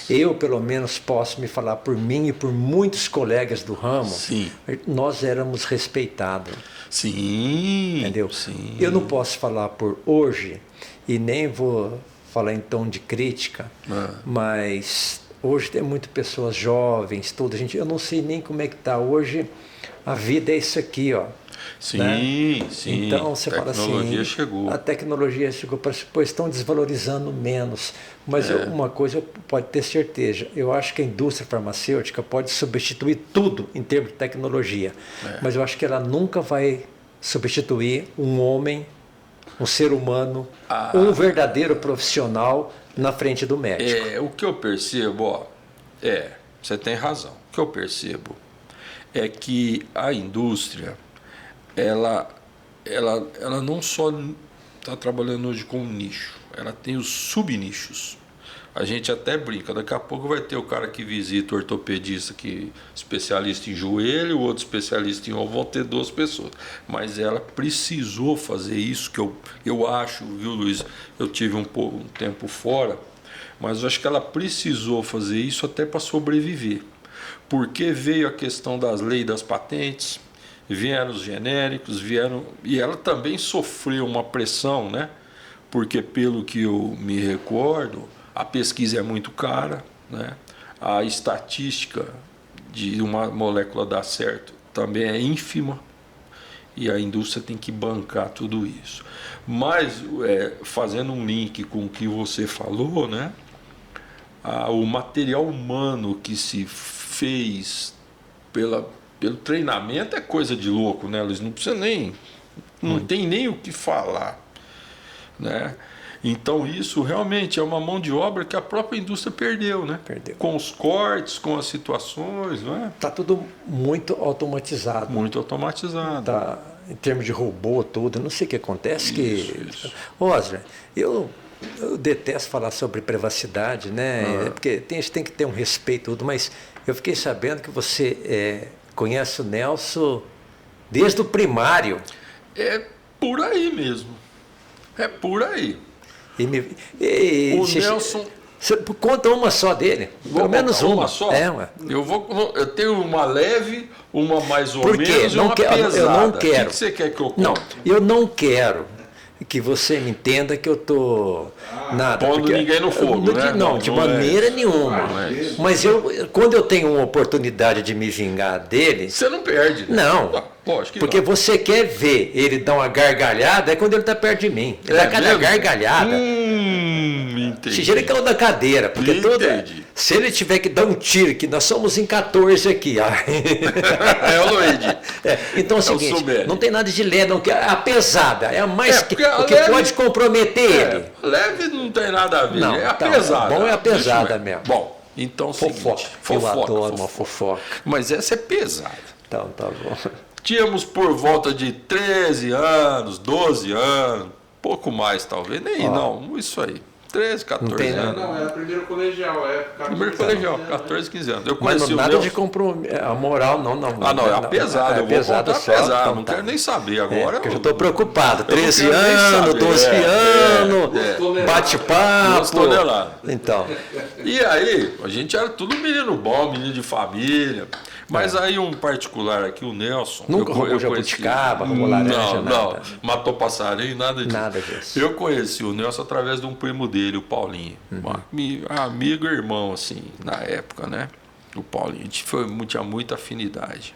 Eu, pelo menos, posso me falar por mim e por muitos colegas do ramo. Sim. Nós éramos respeitados. Sim. Entendeu? Sim. Eu não posso falar por hoje e nem vou falar em tom de crítica, mas hoje tem muitas pessoas jovens, eu não sei nem como é que está hoje. A vida é isso aqui, ó. Sim, né? sim. Então você fala assim, a tecnologia chegou, pois estão desvalorizando menos. Mas uma coisa pode ter certeza, eu acho que a indústria farmacêutica pode substituir tudo em termos de tecnologia, mas eu acho que ela nunca vai substituir um homem um ser humano, um verdadeiro profissional na frente do médico. O que eu percebo, você tem razão. O que eu percebo é que a indústria, ela não só está trabalhando hoje com um nicho, ela tem os subnichos. A gente até brinca, daqui a pouco vai ter o cara que visita o ortopedista, que especialista em joelho, o outro especialista em ombro, vão ter 2 pessoas. Mas ela precisou fazer isso, que eu acho, viu, Luiz? Eu tive um tempo fora, mas eu acho que ela precisou fazer isso até para sobreviver. Porque veio a questão das leis das patentes, vieram os genéricos, e ela também sofreu uma pressão, né? Porque, pelo que eu me recordo, a pesquisa é muito cara, né? A estatística de uma molécula dar certo também é ínfima, e a indústria tem que bancar tudo isso. Mas, fazendo um link com o que você falou, né? O material humano que se fez pelo treinamento é coisa de louco, né, Luiz? Não precisa não tem nem o que falar, né? Então isso realmente é uma mão de obra que a própria indústria perdeu, né? Perdeu. Com os cortes, com as situações, não é? Está tudo muito automatizado. Muito automatizado. Tá, em termos de robô, tudo. Não sei o que acontece. Isso. Osler, eu detesto falar sobre privacidade, né? Porque a gente tem que ter um respeito, tudo, mas eu fiquei sabendo que você conhece o Nelson desde o primário. É por aí mesmo. É por aí. O Nelson... Você conta uma só dele. Pelo menos uma. Só? Ué. Eu tenho uma leve, uma mais ou menos e uma pesada. Eu não quero. O que você quer que eu conte? Não, eu não quero que você me entenda que eu estou nada. Pondo ninguém no fogo, né? Não, de maneira nenhuma. Mas quando eu tenho uma oportunidade de me vingar dele... Você não perde. Não. Lógico que porque não. você quer ver ele dar uma gargalhada, é quando ele está perto de mim. Ele dá cada gargalhada. Entendi. Se ele caiu da cadeira, porque se ele tiver que dar um tiro, que nós somos em 14 aqui. É o Luigi. Então é o seguinte, não tem nada de leve, não, a pesada, é a mais que pode comprometer ele. Leve não tem nada a ver, não, é a pesada. Bom é a pesada mesmo. Bom, então fofoca. Eu adoro uma fofoca. Mas essa é pesada. Então, tá bom. Tínhamos por volta de 13 anos, 12 anos, pouco mais talvez, não, isso aí. 13, 14 anos. Não, era primeiro colegial, Primeiro colegial, 14, 15 anos. Eu mas conheci nada de compromisso. A moral, não. É pesado, eu vou contar pesado, não quero nem saber agora. Porque eu já estou preocupado. 13 anos, 12 anos, bate-papo. Então. E aí, a gente era tudo menino bom, menino de família. Mas aí um particular aqui, o Nelson... Nunca roubou jabuticaba, roubou laranja, não, matou passarinho, nada disso. Nada disso. Eu conheci o Nelson através de um primo dele, o Paulinho. Amigo e irmão, assim, na época, né? O Paulinho, a gente tinha muita afinidade.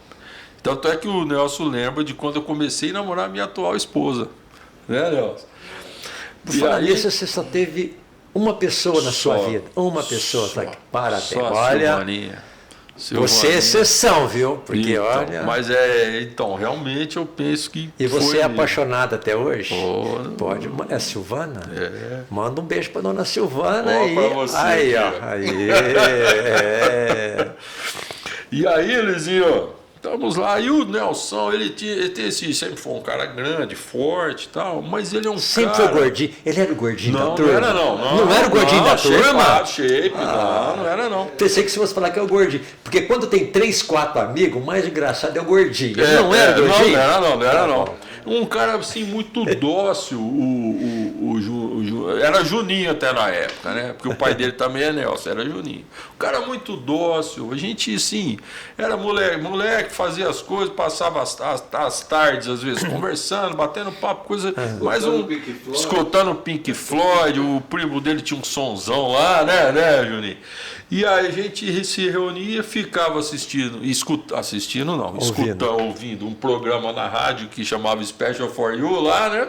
Tanto é que o Nelson lembra de quando eu comecei a namorar a minha atual esposa. Né, Nelson? Por falar nisso, você só teve uma pessoa na sua vida. Uma pessoa. Parabéns. Só olha... Silvaninha. Você é exceção, viu? Porque então, olha. Mas realmente eu penso que. E você é apaixonado até hoje? Pode. É Silvana? É. Manda um beijo para dona Silvana aí. Pra você, aí, ó. Aí. E aí, Luizinho, estamos lá. E o Nelson, ele sempre foi um cara grande, forte e tal, mas ele é um sempre cara... foi gordinho. Ele era o gordinho da turma? Não era, não. Não era o gordinho da turma? Shape, não era, não. Pensei que se fosse falar que é o gordinho. Porque quando tem 3, 4 amigos, o mais engraçado é o gordinho. Não era o gordinho? Não era, não. Um cara assim muito dócil, era Juninho até na época, né? Porque o pai dele também é Nelson, era Juninho. Um cara muito dócil, a gente assim, era moleque, fazia as coisas, passava as tardes às vezes conversando, batendo papo, coisa, mais escutando Pink Floyd, o primo dele tinha um sonzão lá, né, Juninho? E aí a gente se reunia, ficava ouvindo um programa na rádio que chamava Special for You lá, né?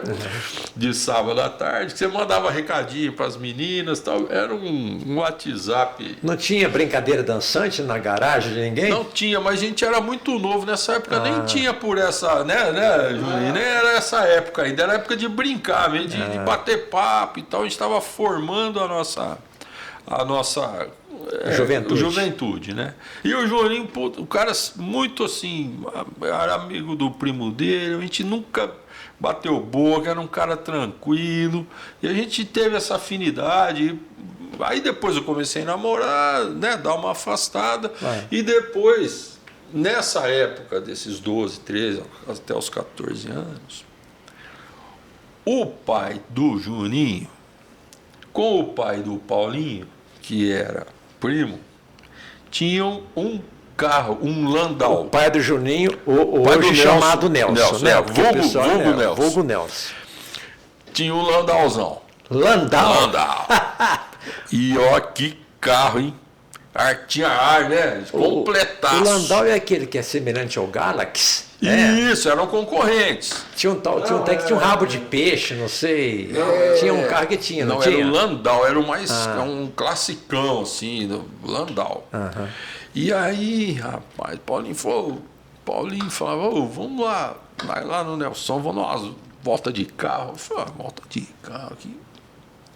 De sábado à tarde, que você mandava recadinho para as meninas, tal. Era um WhatsApp. Não tinha brincadeira dançante na garagem de ninguém? Não tinha, mas a gente era muito novo nessa época, nem tinha por essa, né, Juninho? Nem era essa época ainda, era época de brincar mesmo, de bater papo e tal. A gente estava formando a nossa juventude, né? E o Juninho, o cara muito assim, era amigo do primo dele, a gente nunca bateu boca, era um cara tranquilo, e a gente teve essa afinidade. Aí depois eu comecei a namorar, né, dar uma afastada, e depois, nessa época desses 12, 13, até os 14 anos, o pai do Juninho, com o pai do Paulinho, que era primo, tinham um carro, um Landau. O pai do Juninho, pai hoje do chamado Nelson, né? Porque o pessoal vulgo Nelson. Nelson. Tinha um Landauzão. Landau? E ó, que carro, hein? Tinha ar, né? Completaço. O Landau é aquele que é semelhante ao Galaxy? Isso, eram concorrentes. Tinha um rabo de peixe, não sei. Tinha um carro que tinha, não tinha? Era o Landau, era o mais, um classicão, assim, do Landau. E aí, rapaz, Paulinho falava, vamos lá, vai lá no Nelson, vamos dar umas voltas de carro. Eu falei, volta de carro aqui.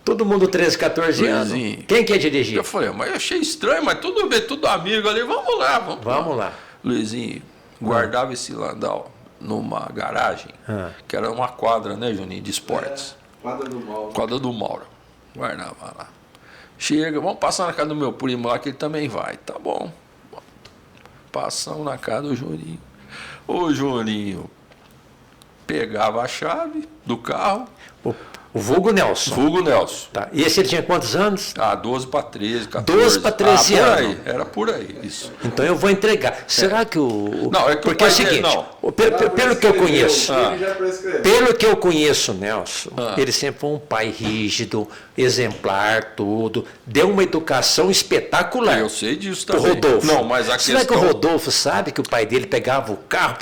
Todo mundo 13, 14 anos. Quem quer dirigir? Eu falei, mas eu achei estranho, mas tudo bem, tudo amigo ali, vamos lá. Vamos lá. Luizinho guardava esse Landau numa garagem, que era uma quadra, né, Juninho, de esportes. Quadra do Mauro. Quadra do Mauro. Guardava lá. Chega, vamos passar na casa do meu primo lá, que ele também vai. Tá bom. Passamos na casa do Juninho. O Juninho pegava a chave do carro. O vulgo Nelson. Vulgo Nelson. Tá. E esse ele tinha quantos anos? 12 para 13, 14. 12 para 13 por anos. aí, era por aí, isso. Então eu vou entregar. Será que o... Não, é que porque o é o pai dele, seguinte, não. pelo que eu conheço, Pelo pelo que eu conheço, Nelson, ele sempre foi um pai rígido, exemplar, tudo. Deu uma educação espetacular. Eu sei disso Pro também. Rodolfo. Não, mas a Será questão... que o Rodolfo sabe que o pai dele pegava o carro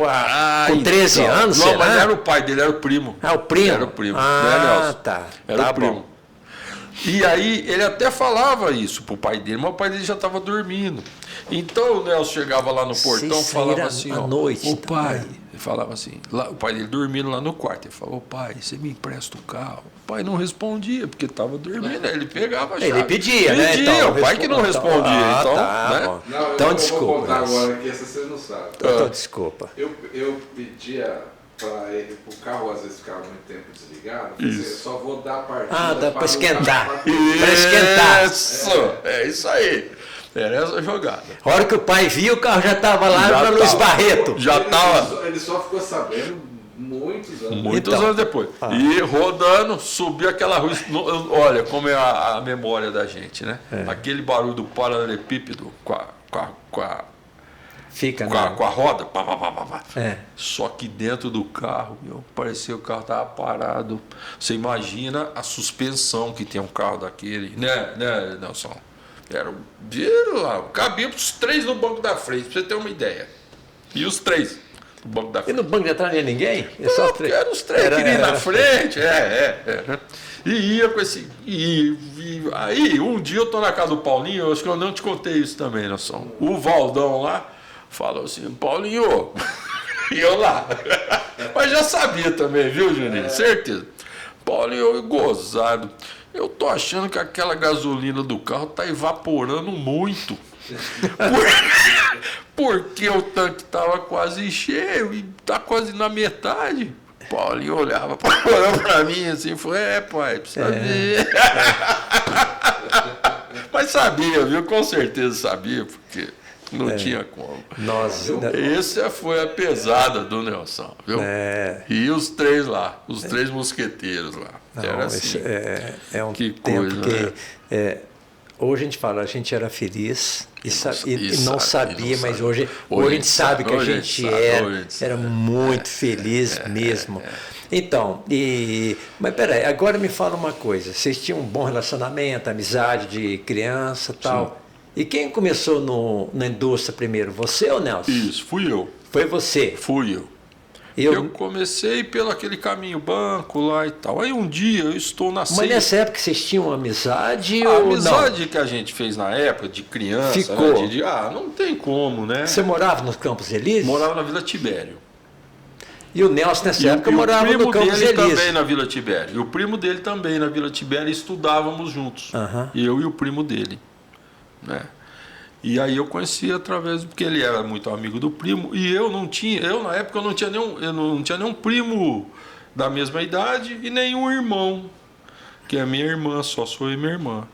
com 13 anos? Não, será? mas não era o pai dele, era o primo. Ah, o primo? Era o primo, né, Nelson? Tá. Era tá o primo. Bom. E aí ele até falava isso pro pai dele, mas o pai dele já estava dormindo. Então o Nelson chegava lá no portão e falava assim, à noite, o pai, ele falava assim, lá, o pai dele dormindo lá no quarto, ele falou, pai, você me empresta o carro? O pai não respondia, porque estava dormindo, aí ele pegava a chave. Ele pedia, né? Então, o pai que não respondia, então, tá, né? bom. Não, Então, eu desculpa. vou contar agora que essa você não sabe. Então, desculpa. Eu pedia para ele, o carro às vezes ficava muito tempo desligado, eu só vou dar a partida. Dá para esquentar. Para Para esquentar. Isso, é isso aí. Era essa jogada. A hora que o pai viu, o carro já estava lá na Luiz Barreto. Já estava. Ele só ficou sabendo muitos anos. Muitos anos depois. E rodando, subiu aquela rua. Olha como é a memória da gente, né? Aquele barulho do paralelepípedo com a Fica, com a roda. Pá, pá, pá, pá, pá. Só que dentro do carro, parecia que o carro estava parado. Você imagina a suspensão que tem um carro daquele, né, Nelson? Viram lá, cabia os 3 no banco da frente, pra você ter uma ideia. E os 3 no banco da frente. E no banco de trás não ia ninguém? Não, porque eram os 3 que iam na frente. E ia com esse. Aí, um dia eu tô na casa do Paulinho, eu acho que eu não te contei isso também, Nelson. O Valdão lá falou assim, Paulinho, e eu lá. Mas já sabia também, viu, Juninho? Certeza. Paulinho, gozado. Eu tô achando que aquela gasolina do carro tá evaporando muito. Porque o tanque tava quase cheio e tá quase na metade. Paulinho olhava pra mim assim e falou, pai, precisa ver. Mas sabia, viu? Com certeza sabia, porque não tinha como. Essa foi a pesada do Nelson, viu? E os 3 lá, os 3 mosqueteiros lá. Era assim. É um que tempo coisa, que né? hoje a gente fala, a gente era feliz e não sabia, não mas sabe. hoje a gente sabe que a hoje gente sabe, era muito feliz mesmo. Então, mas peraí, agora me fala uma coisa, vocês tinham um bom relacionamento, amizade de criança e tal. Sim. E quem começou na indústria primeiro, você ou Nelson? Isso, fui eu. Foi você? Fui eu. Eu comecei pelo aquele caminho banco lá e tal. Aí um dia eu estou na ceia. Mas nessa época vocês tinham amizade A ou amizade não? que a gente fez na época, de criança, Ficou. né, não tem como, né? Você morava nos Campos Elíseos? Morava na Vila Tibério. E o Nelson nessa época E o morava primo no Campos dele Elíseos. também na Vila Tibério. E o primo dele também na Vila Tibério, estudávamos juntos. Eu e o primo dele, né? E aí eu conheci através, porque ele era muito amigo do primo, e eu na época eu não tinha nenhum primo da mesma idade e nenhum irmão, que é minha irmã, só sou eu e minha irmã.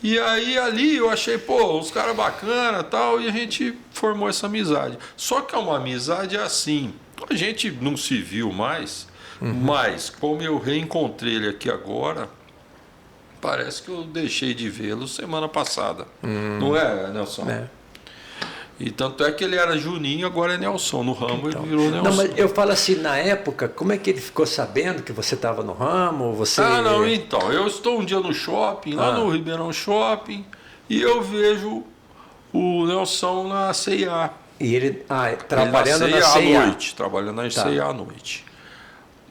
E aí ali eu achei, pô, os caras bacana, tal, e a gente formou essa amizade. Só que é uma amizade assim, a gente não se viu mais, mas como eu reencontrei ele aqui agora, parece que eu deixei de vê-lo semana passada. Não é, Nelson? É. E tanto é que ele era Juninho, agora é Nelson. No ramo Então. ele virou Nelson. Não, mas eu falo assim, na época, como é que ele ficou sabendo que você estava no ramo? Você... Não, então. Eu estou um dia no shopping, lá no Ribeirão Shopping, e eu vejo o Nelson na C&A. E ele trabalhando ele na C&A à noite, trabalhando na C&A à noite.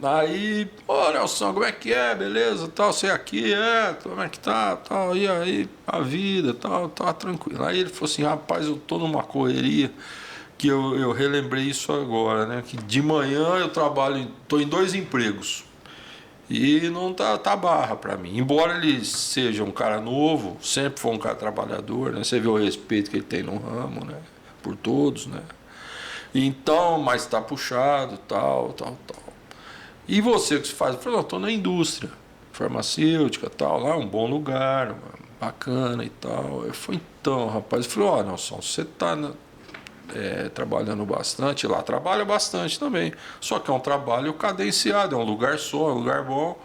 Aí, Nelson, como é que é? Beleza, tal, você aqui, como é que tá, tal, e aí, a vida, tal, tá tranquilo. Aí ele falou assim, rapaz, eu tô numa correria, que eu relembrei isso agora, né? Que de manhã eu tô em 2 empregos. E não tá barra para mim. Embora ele seja um cara novo, sempre foi um cara trabalhador, né? Você vê o respeito que ele tem no ramo, né? Por todos, né? Então, mas tá puxado, tal. E você, o que você faz? Eu falei, não, estou na indústria farmacêutica, tal, lá um bom lugar, bacana e tal. Eu falei, então, rapaz, eu falei, Nelson, você está trabalhando bastante, lá trabalha bastante também. Só que é um trabalho cadenciado, é um lugar só, é um lugar bom.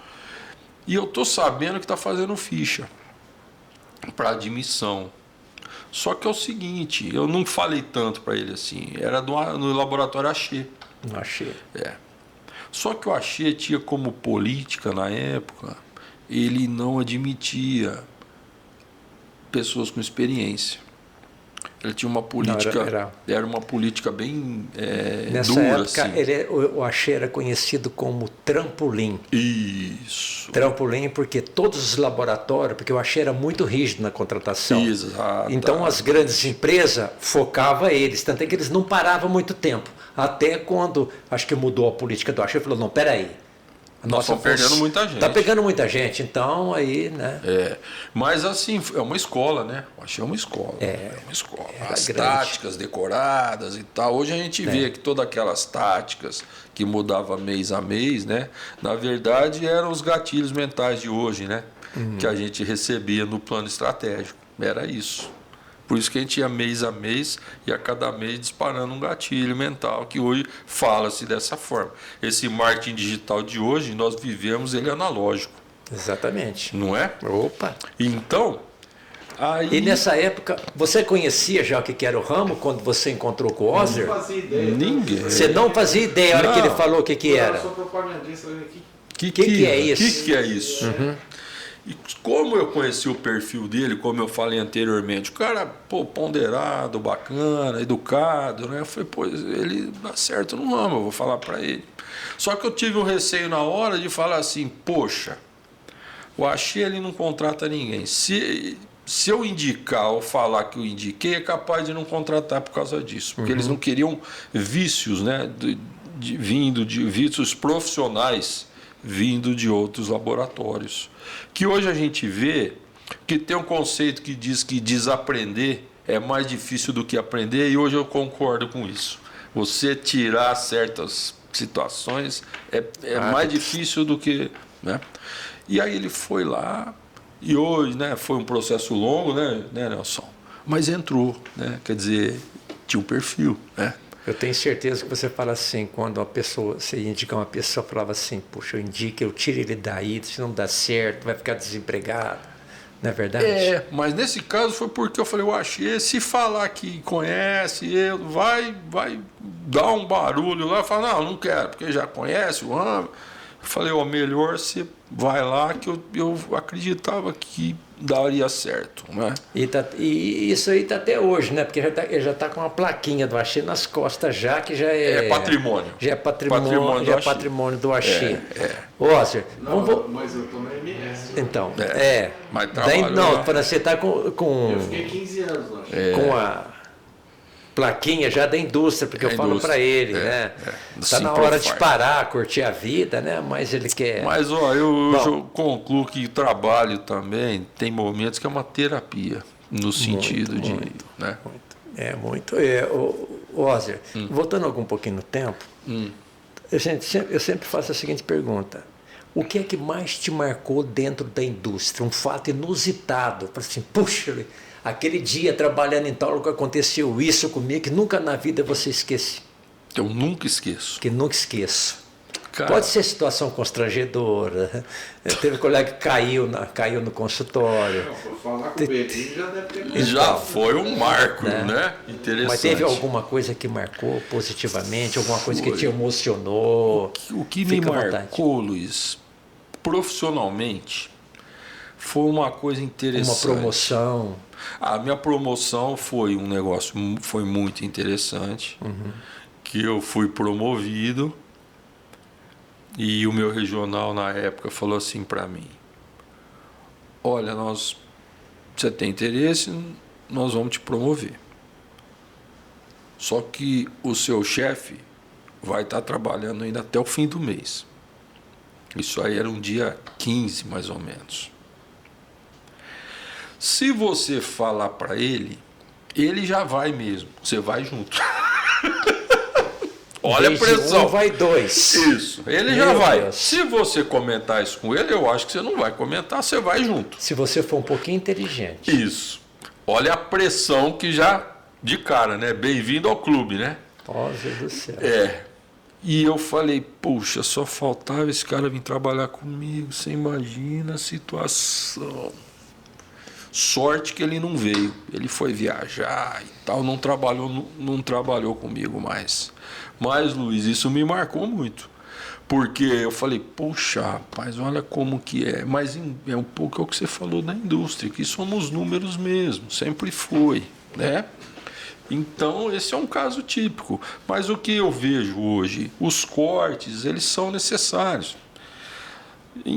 E eu estou sabendo que está fazendo ficha para admissão. Só que é o seguinte, eu não falei tanto para ele assim, era no laboratório Axê. Achei. Só que o Axê tinha como política na época, ele não admitia pessoas com experiência. Ele tinha uma política, era uma política bem nessa dura. Época, assim. O Axê era conhecido como trampolim. Isso. Trampolim porque todos os laboratórios, porque o Axê era muito rígido na contratação. Exato. Então as grandes empresas focavam eles, tanto é que eles não paravam muito tempo. Até quando, acho que mudou a política do Axê, falou, não, peraí. Nós estamos perdendo muita gente. Está pegando muita gente, então aí, né? Mas assim, é uma escola, né? Eu achei uma escola. É uma escola. As táticas decoradas e tal. Hoje a gente vê que todas aquelas táticas que mudava mês a mês, né? Na verdade, eram os gatilhos mentais de hoje, né? Que a gente recebia no plano estratégico. Era isso. Por isso que a gente ia mês a mês e a cada mês disparando um gatilho mental, que hoje fala-se dessa forma. Esse marketing digital de hoje, nós vivemos ele analógico. Exatamente. Não é? Opa! Então, aí... E nessa época, você conhecia já o que era o ramo quando você encontrou com o Ozer? Não fazia ideia. Ninguém. Você não fazia ideia na hora que ele falou o que era? Eu sou propagandista aqui. Que é isso? Que é isso? E como eu conheci o perfil dele, como eu falei anteriormente, o cara, ponderado, bacana, educado, né? Eu falei, ele dá certo no ramo, eu vou falar para ele. Só que eu tive um receio na hora de falar assim, poxa, o Axê ele não contrata ninguém. Se eu indicar ou falar que eu indiquei, é capaz de não contratar por causa disso. Porque eles não queriam vícios, né? Vindo de vícios profissionais, vindo de outros laboratórios. Que hoje a gente vê que tem um conceito que diz que desaprender é mais difícil do que aprender, e hoje eu concordo com isso. Você tirar certas situações é mais difícil do que... Né? E aí ele foi lá, e hoje, né, foi um processo longo, né, Nelson? Mas entrou, né? Quer dizer, tinha um perfil, né? Eu tenho certeza que você fala assim, quando você indica uma pessoa, falava assim, puxa, eu tiro ele daí, se não dá certo, vai ficar desempregado. Não é verdade? Mas nesse caso foi porque eu falei, eu achei, se falar que conhece, vai dar um barulho lá, falar, não quero, porque já conhece o ramo. Eu falei, ó, melhor você vai lá, que eu acreditava que daria certo, né? E isso aí tá até hoje, né? Porque ele já tá com uma plaquinha do Axê nas costas já, que já é... É patrimônio. Já é patrimônio, já é patrimônio do Axê. Ô, Oscar, Mas eu tô na MS. então, Mas daí, trabalhou não, lá. para você tá com... Eu fiquei 15 anos no Axê. Com a plaquinha já da indústria, porque eu falo para ele, né? Tá na hora de parar, curtir a vida, né? Mas ele quer... Mas, ó, eu concluo que o trabalho também tem momentos que é uma terapia, no sentido de... né? Muito. Oscar, voltando um pouquinho no tempo, eu sempre faço a seguinte pergunta. O que é que mais te marcou dentro da indústria? Um fato inusitado. Assim, puxa, aquele dia trabalhando em tal lugar aconteceu isso comigo que nunca na vida você esquece. Eu nunca esqueço. Que nunca esqueço. Cara, pode ser situação constrangedora. Teve um colega que caiu no consultório. Não, por falar com o Betinho já deve ter... já foi um marco, né? Interessante. Mas teve alguma coisa que marcou positivamente? Alguma coisa que te emocionou? O que me marcou, Luiz, profissionalmente, foi uma coisa interessante. Uma promoção. A minha promoção foi um negócio, foi muito interessante, que eu fui promovido e o meu regional na época falou assim para mim, olha, você tem interesse, nós vamos te promover. Só que o seu chefe vai estar trabalhando ainda até o fim do mês. Isso aí era um dia 15, mais ou menos. Se você falar para ele, ele já vai mesmo. Você vai junto. Olha a pressão. Um vai dois. Isso, ele já vai. Se você comentar isso com ele, eu acho que você não vai comentar, você vai junto. Se você for um pouquinho inteligente. Isso. Olha a pressão que já, de cara, né? Bem-vindo ao clube, né? Nossa do céu. E eu falei, puxa, só faltava esse cara vir trabalhar comigo. Você imagina a situação. Sorte que ele não veio. Ele foi viajar e tal, não trabalhou comigo mais. Mas, Luiz, isso me marcou muito. Porque eu falei, puxa, rapaz, olha como que é. Mas é um pouco o que você falou da indústria, que somos números mesmo, sempre foi, né? Então, esse é um caso típico. Mas o que eu vejo hoje, os cortes, eles são necessários.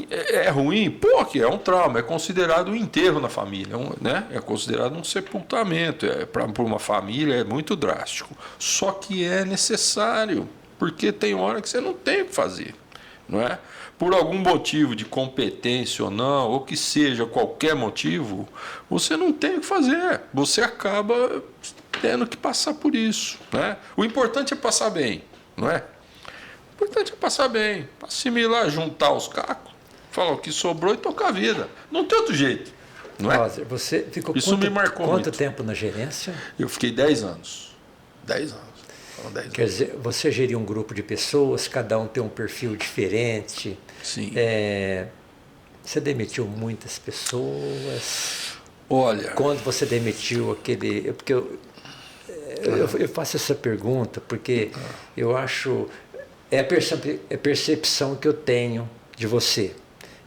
É ruim? Pô, que é um trauma, é considerado um enterro na família, né? É considerado um sepultamento, para uma família é muito drástico. Só que é necessário, porque tem hora que você não tem o que fazer, não é? Por algum motivo de competência ou não, ou que seja qualquer motivo, você não tem o que fazer, você acaba tendo que passar por isso, né? O importante é passar bem, não é? O importante é passar bem, assimilar, juntar os cacos, falar o que sobrou e tocar a vida. Não tem outro jeito, não é? Roger, você ficou Isso me marcou quanto muito. tempo na gerência? Eu fiquei 10 anos. 10 anos. Foram 10 Quer dizer, você geria um grupo de pessoas, cada um tem um perfil diferente. Sim. Você demitiu muitas pessoas. Olha... Quando você demitiu aquele... Porque eu faço essa pergunta porque eu acho... É a percepção que eu tenho de você.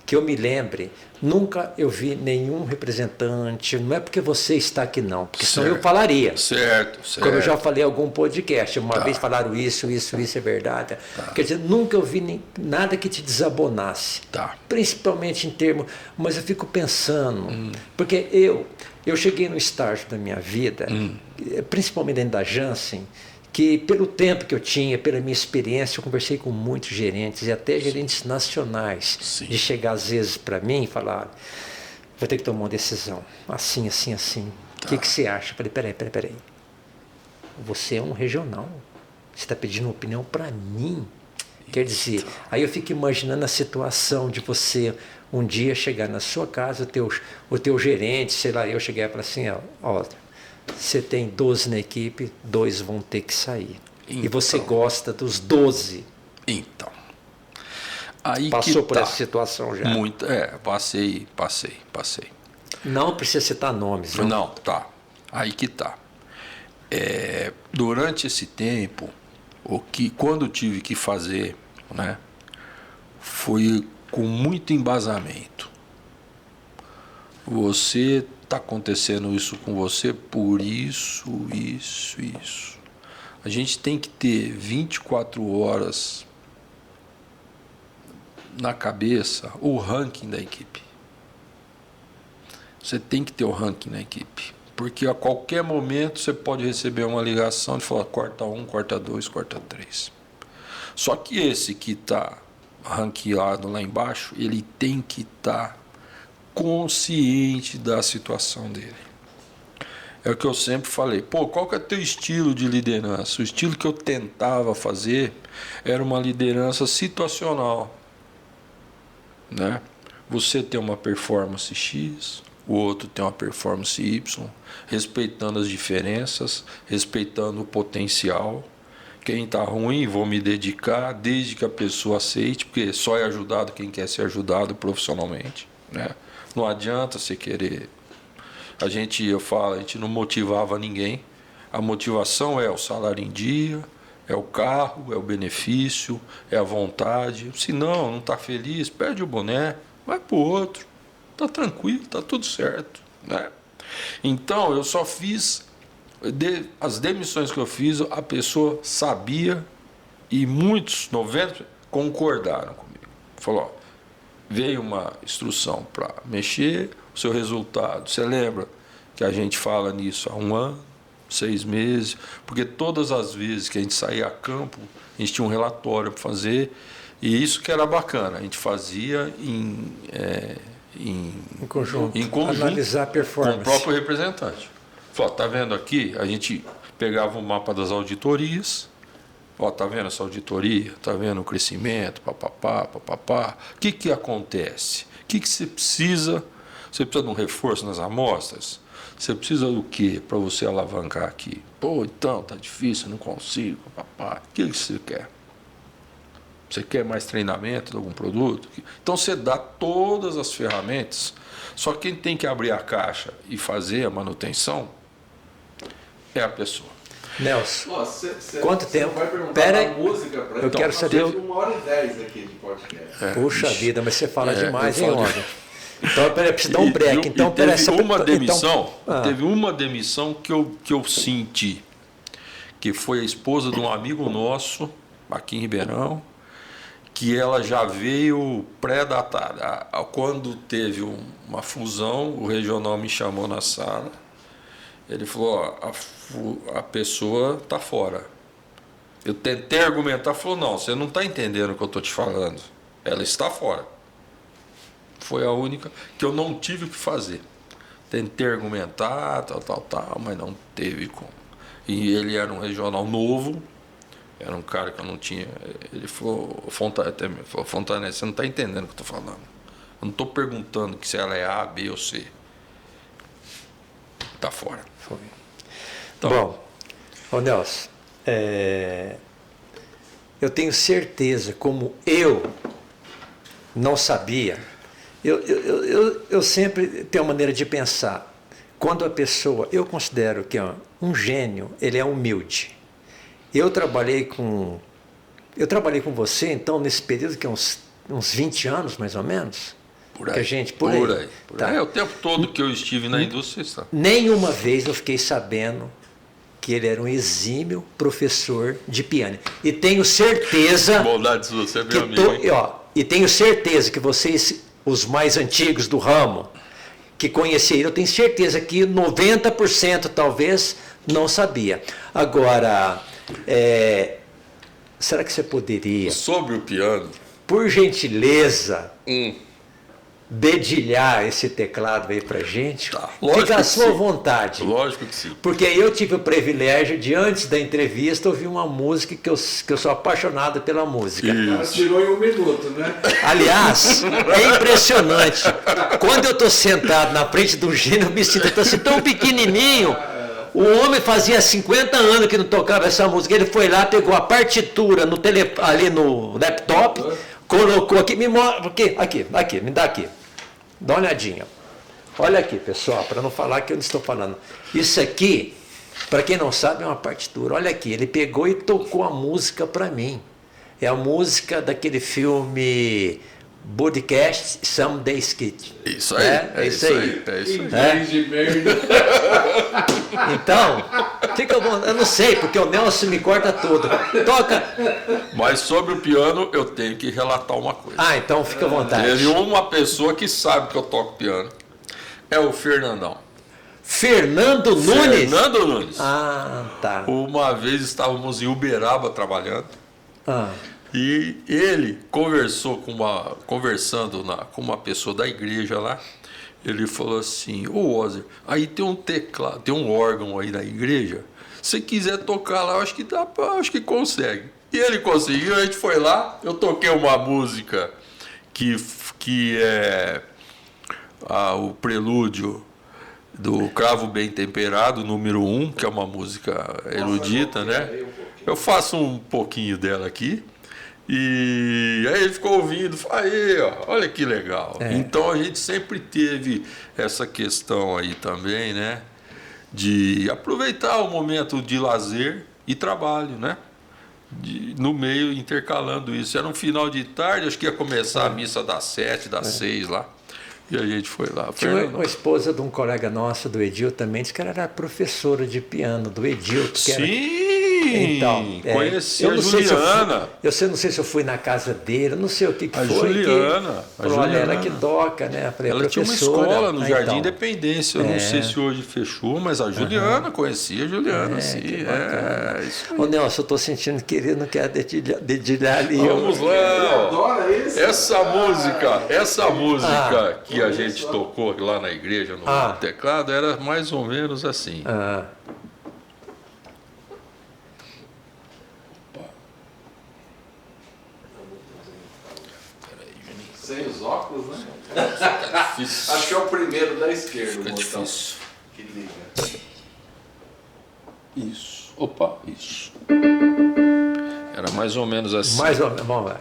Que eu me lembre, nunca eu vi nenhum representante, não é porque você está aqui não, porque senão eu falaria. Certo. Como eu já falei em algum podcast, uma vez falaram isso é verdade. Quer dizer, nunca eu vi nada que te desabonasse. Principalmente em termos... Mas eu fico pensando, porque eu cheguei no estágio da minha vida, principalmente dentro da Janssen, que pelo tempo que eu tinha, pela minha experiência, eu conversei com muitos gerentes e até gerentes nacionais, de chegar às vezes para mim e falar, vou ter que tomar uma decisão, assim. O que você acha? Eu falei, peraí. Você é um regional, você está pedindo uma opinião para mim. Quer dizer, aí eu fico imaginando a situação de você um dia chegar na sua casa, o teu gerente, sei lá, eu cheguei e falar assim, ó, você tem 12 na equipe, 2 vão ter que sair. E você gosta dos 12. Então. Aí passou por essa situação já? Muito, passei. Não precisa citar nomes. Não, tá. Aí que tá. Durante esse tempo, quando tive que fazer, né, foi com muito embasamento. Você está acontecendo isso com você por isso. A gente tem que ter 24 horas na cabeça o ranking da equipe. Você tem que ter o ranking na equipe. Porque a qualquer momento você pode receber uma ligação de falar corta 1, corta 2, corta 3. Só que esse que está ranqueado lá embaixo, ele tem que estar consciente da situação dele. É o que eu sempre falei. Qual que é o teu estilo de liderança? O estilo que eu tentava fazer era uma liderança situacional, né? Você tem uma performance X, o outro tem uma performance Y, respeitando as diferenças, respeitando o potencial. Quem está ruim, vou me dedicar, desde que a pessoa aceite, porque só é ajudado quem quer ser ajudado profissionalmente, né? Não adianta você querer. A gente não motivava ninguém. A motivação é o salário em dia, é o carro, é o benefício, é a vontade. Se não está feliz, perde o boné, vai para o outro. Está tranquilo, está tudo certo, né? Então, eu só fiz... As demissões que eu fiz, a pessoa sabia e muitos, 90%, concordaram comigo. Falou, veio uma instrução para mexer, o seu resultado. Você lembra que a gente fala nisso há 1 ano, 6 meses? Porque todas as vezes que a gente saía a campo, a gente tinha um relatório para fazer, e isso que era bacana, a gente fazia em conjunto, analisar a performance com o próprio representante. Tá vendo aqui? A gente pegava o mapa das auditorias. Tá vendo essa auditoria? Tá vendo o crescimento? Papapá. O que acontece? O que você precisa? Você precisa de um reforço nas amostras? Você precisa do quê para você alavancar aqui? Então, tá difícil, não consigo. Papapá. O que você quer? Você quer mais treinamento de algum produto? Então, você dá todas as ferramentas. Só quem tem que abrir a caixa e fazer a manutenção é a pessoa. Nelson, quanto tempo? Pera aí, música pra eu quero saber. 1h10 aqui de podcast. Puxa vida, mas você fala demais, hein, homem? Então, peraí, preciso dar um break. Então, teve uma demissão que eu senti, que foi a esposa de um amigo nosso, aqui em Ribeirão, que ela já veio pré-datada. Quando teve uma fusão, o regional me chamou na sala, ele falou, a pessoa está fora. Eu tentei argumentar, falou, não, você não está entendendo o que eu estou te falando, ela está fora. Foi a única que eu não tive o que fazer. Tentei argumentar, tal, mas não teve como. E ele era um regional novo, era um cara que eu não tinha. Ele falou, Fontané, você não está entendendo o que eu estou falando. Eu não estou perguntando se ela é A, B ou C. Está fora. Foi. Então, bom, Nelson, eu tenho certeza, como eu não sabia, eu sempre tenho uma maneira de pensar. Quando a pessoa, eu considero que um gênio, ele é humilde. Eu trabalhei com você, então, nesse período que é uns 20 anos, mais ou menos. Por aí. Que a gente, por aí. Tá. O tempo todo que eu estive na indústria. Está. Nenhuma vez eu fiquei sabendo que ele era um exímio professor de piano. E tenho certeza... Bondade de você, meu amigo. E tenho certeza que vocês, os mais antigos do ramo, que conheceram, eu tenho certeza que 90% talvez não sabia. Agora... será que você poderia, sobre o piano, por gentileza, dedilhar esse teclado aí pra gente? Tá, fica à sua vontade. Lógico que sim. Porque eu tive o privilégio de, antes da entrevista, ouvir uma música que eu sou apaixonado pela música. Ela tirou em 1 minuto, né? Aliás, é impressionante. Quando eu estou sentado na frente do gênio, eu me sinto assim, tão pequenininho. O homem fazia 50 anos que não tocava essa música. Ele foi lá, pegou a partitura ali no laptop, colocou aqui, aqui, me dá aqui. Dá uma olhadinha. Olha aqui, pessoal, para não falar que eu não estou falando. Isso aqui, para quem não sabe, é uma partitura. Olha aqui, ele pegou e tocou a música para mim. É a música daquele filme Budcast Someday's Kid. Isso aí. É isso aí. É isso aí. Inglês de merda. Então, fica bom. Eu não sei, porque o Nelson me corta tudo. Toca. Mas sobre o piano, eu tenho que relatar uma coisa. Ah, então fica à vontade. Teve uma pessoa que sabe que eu toco piano. É o Fernandão. Fernando Nunes? Fernando Nunes. Ah, tá. Uma vez estávamos em Uberaba trabalhando. Ah, E ele conversando com uma pessoa da igreja lá. Ele falou assim: ô Ozer, aí tem um teclado, tem um órgão aí na igreja. Se quiser tocar lá, eu acho que dá acho que consegue. E ele conseguiu, a gente foi lá, eu toquei uma música que é o prelúdio do Cravo Bem Temperado, número 1, que é uma música erudita, né? Eu faço um pouquinho dela aqui. E aí ele ficou ouvindo, aí, ó, olha que legal. Então a gente sempre teve essa questão aí também, né? De aproveitar o momento de lazer e trabalho, né? No meio, intercalando isso. Era um final de tarde, acho que ia começar a missa das 7, das 6 lá. E a gente foi lá. tinha uma esposa de um colega nosso, do Edil, também, disse que ela era professora de piano, do Edil. Sim! Então, conheci eu a não sei se eu Juliana. não sei se eu fui na casa dele, eu não sei o que A foi. Juliana. Olha, ela que toca, né? Eu falei, Ela tinha uma professora. escola no Jardim então. Independência. Eu não sei se hoje fechou, mas a Juliana, conhecia a Juliana, sim. Isso aí. Ô Nelson, eu tô sentindo que ele não quer dedilhar ali. Vamos Ele lá. adora esse. Essa música que a gente tocou lá na igreja no teclado era mais ou menos assim. Ah, Sem os óculos, né? Difícil. Acho que é o primeiro da esquerda. Fica o botão difícil. que liga. Isso. Opa, isso. Era mais ou menos assim. mais ou menos, vamos lá.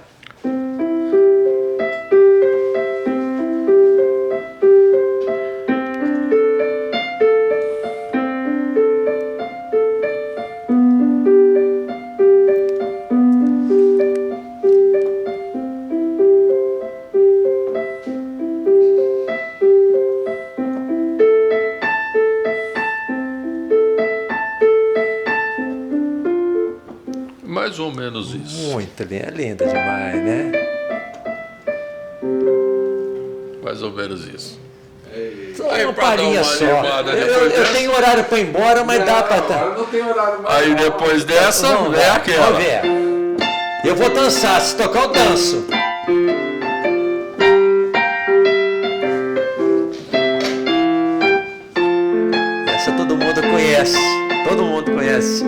Mais ou menos isso. Muito linda demais, né? Mais ou menos isso. Só Aí, uma pra dar palhinha uma só. animada depois Eu dessa. tenho horário para ir embora, mas dá para. Agora não tem horário mais. Aí depois dessa, Vamos é lá, aquela. vamos ver. Eu vou dançar, se tocar eu danço. Essa todo mundo conhece. Todo mundo conhece.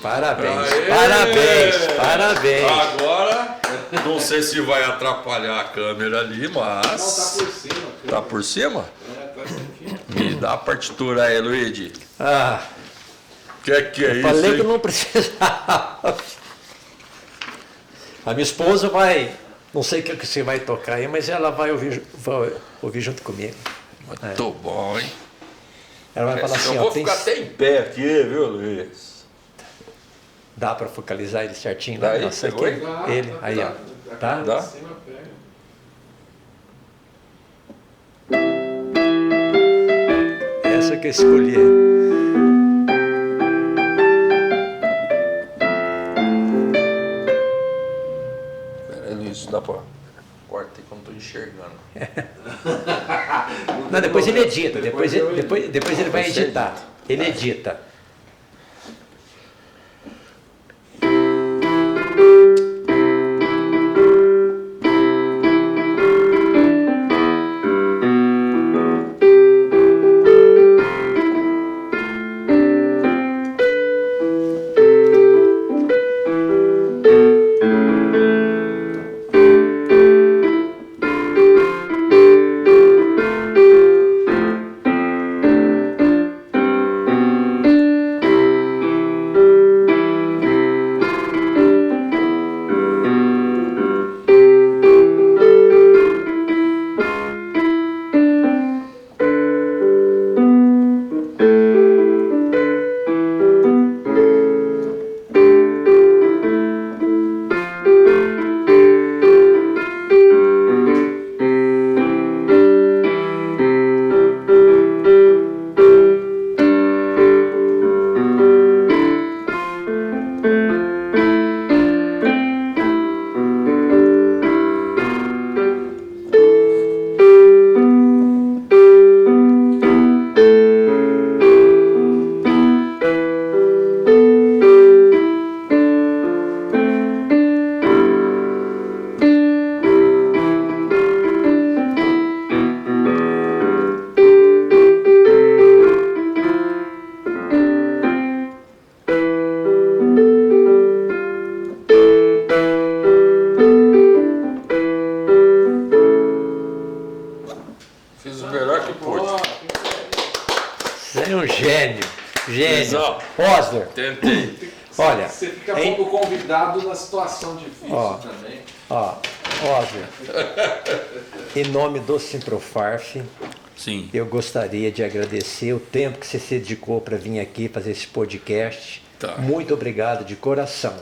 Parabéns, Aê! parabéns, parabéns. Agora, não sei se vai atrapalhar a câmera ali, Não, tá mas. por cima. Tá por cima? Tá aqui. Me dá a partitura aí, Luigi. Ah, Que é isso? falei que hein? não precisava. A minha esposa vai, não sei o que você vai tocar aí, mas ela vai ouvir junto comigo. Muito bom, hein? Ela vai falar assim, Eu ó, vou tem, ficar até em pé aqui, viu, Luiz? dá para focalizar ele certinho? Dá aí, Nossa, pegou aqui, aí? ele, aí, ó. Tá? Dá? Cima, pega. Essa que eu escolhi. Pera aí, Luiz, dá pra. Corta aí que eu não tô enxergando. Não, depois ele edita, depois ele vai Você editar. Ele edita. Você é um gênio. Gênio. Exato. Osler, Tentei. olha. Você fica pouco convidado na situação difícil também. Osler, em nome do Simprofarf, Sim. eu gostaria de agradecer o tempo que você se dedicou para vir aqui fazer esse podcast. Tá. Muito obrigado de coração.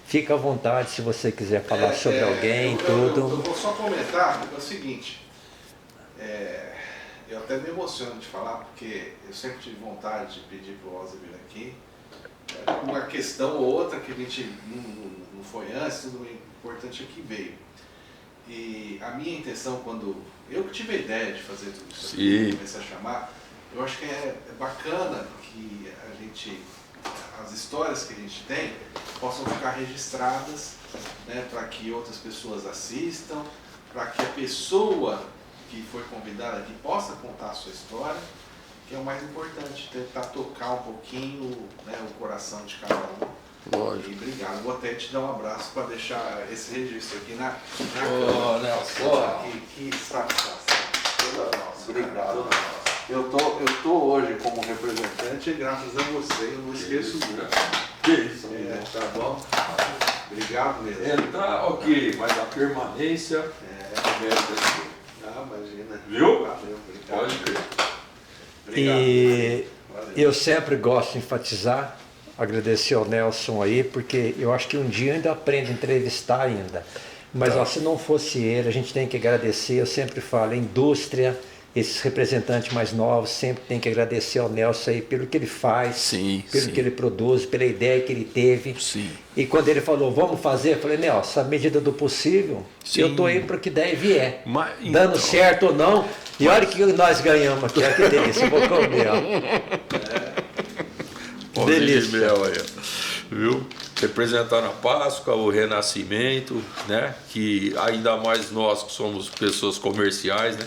Fica à vontade se você quiser falar sobre alguém, tudo. Eu vou só comentar o seguinte. Eu até me emociono de falar, porque eu sempre tive vontade de pedir para o Osler vir aqui. Uma questão ou outra que a gente não foi antes, tudo importante é que veio. E a minha intenção, quando eu que tive a ideia de fazer tudo isso aqui, comecei a chamar, eu acho que é bacana que a gente, as histórias que a gente tem, possam ficar registradas, né, para que outras pessoas assistam, para que a pessoa que foi convidada aqui possa contar a sua história, que é o mais importante, tentar tocar um pouquinho, né, o coração de cada um. Lógico. E obrigado. Vou até te dar um abraço para deixar esse registro aqui na Ô, Nelson. Porra, que satisfação. Toda nossa. Obrigado. Eu tô hoje como representante graças a você, eu não esqueço nunca. Que isso, Tá bom? Obrigado mesmo. Entrar, ok, mas a permanência Imagina. Viu? Valeu, obrigado. Pode crer. Obrigado. E Valeu. eu sempre gosto de enfatizar, agradecer ao Nelson aí, porque eu acho que um dia eu ainda aprendo a entrevistar ainda. Mas ó, se não fosse ele, a gente tem que agradecer, eu sempre falo, a indústria, esses representantes mais novos, sempre tem que agradecer ao Nelson aí pelo que ele faz, Sim, pelo sim. que ele produz, pela ideia que ele teve. Sim. E quando ele falou, vamos fazer, eu falei, Nelson, à medida do possível, Sim. eu tô aí para que der e vier. Mas, Dando então, certo ou não. E olha o que nós ganhamos aqui, olha que delícia, eu vou comer. Ó. pãozinho delícia. de mel aí, ó. Viu? Representando a Páscoa, o Renascimento, né? Que ainda mais nós que somos pessoas comerciais, né?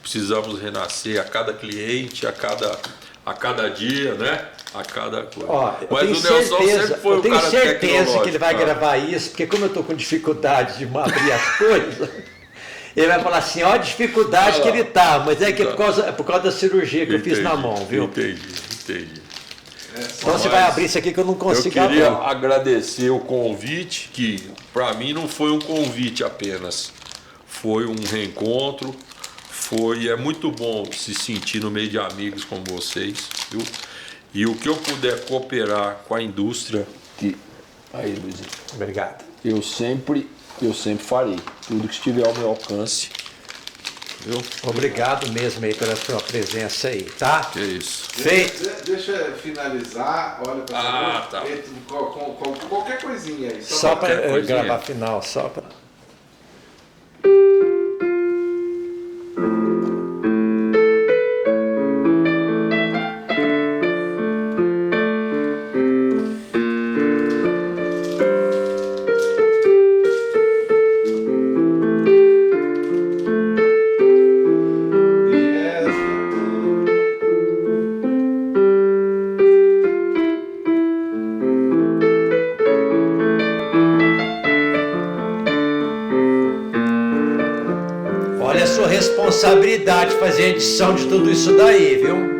Precisamos renascer a cada cliente, a cada dia, né? A cada coisa. Ó, Mas eu o Nelson sempre foi eu um tenho cara certeza que ele vai tecnológico, gravar isso, porque como eu estou com dificuldade de abrir as coisas, ele vai falar assim, ó a dificuldade que ele tá, mas é que é por causa da cirurgia que eu fiz na mão, viu? Entendi. Então você vai abrir isso aqui que eu não Eu consigo queria abrir. agradecer o convite, que para mim não foi um convite apenas, foi um reencontro, é muito bom se sentir no meio de amigos como vocês, viu? E o que eu puder cooperar com a indústria, aí, Luizinho, Obrigado. eu sempre farei tudo que estiver ao meu alcance, viu? Obrigado mesmo aí pela sua presença aí, tá? Que isso. Feito. Deixa eu finalizar, olha para tá. com qualquer coisinha aí. Só para qualquer coisinha. gravar final, só para... Olha a sua responsabilidade fazer a edição de tudo isso daí, viu?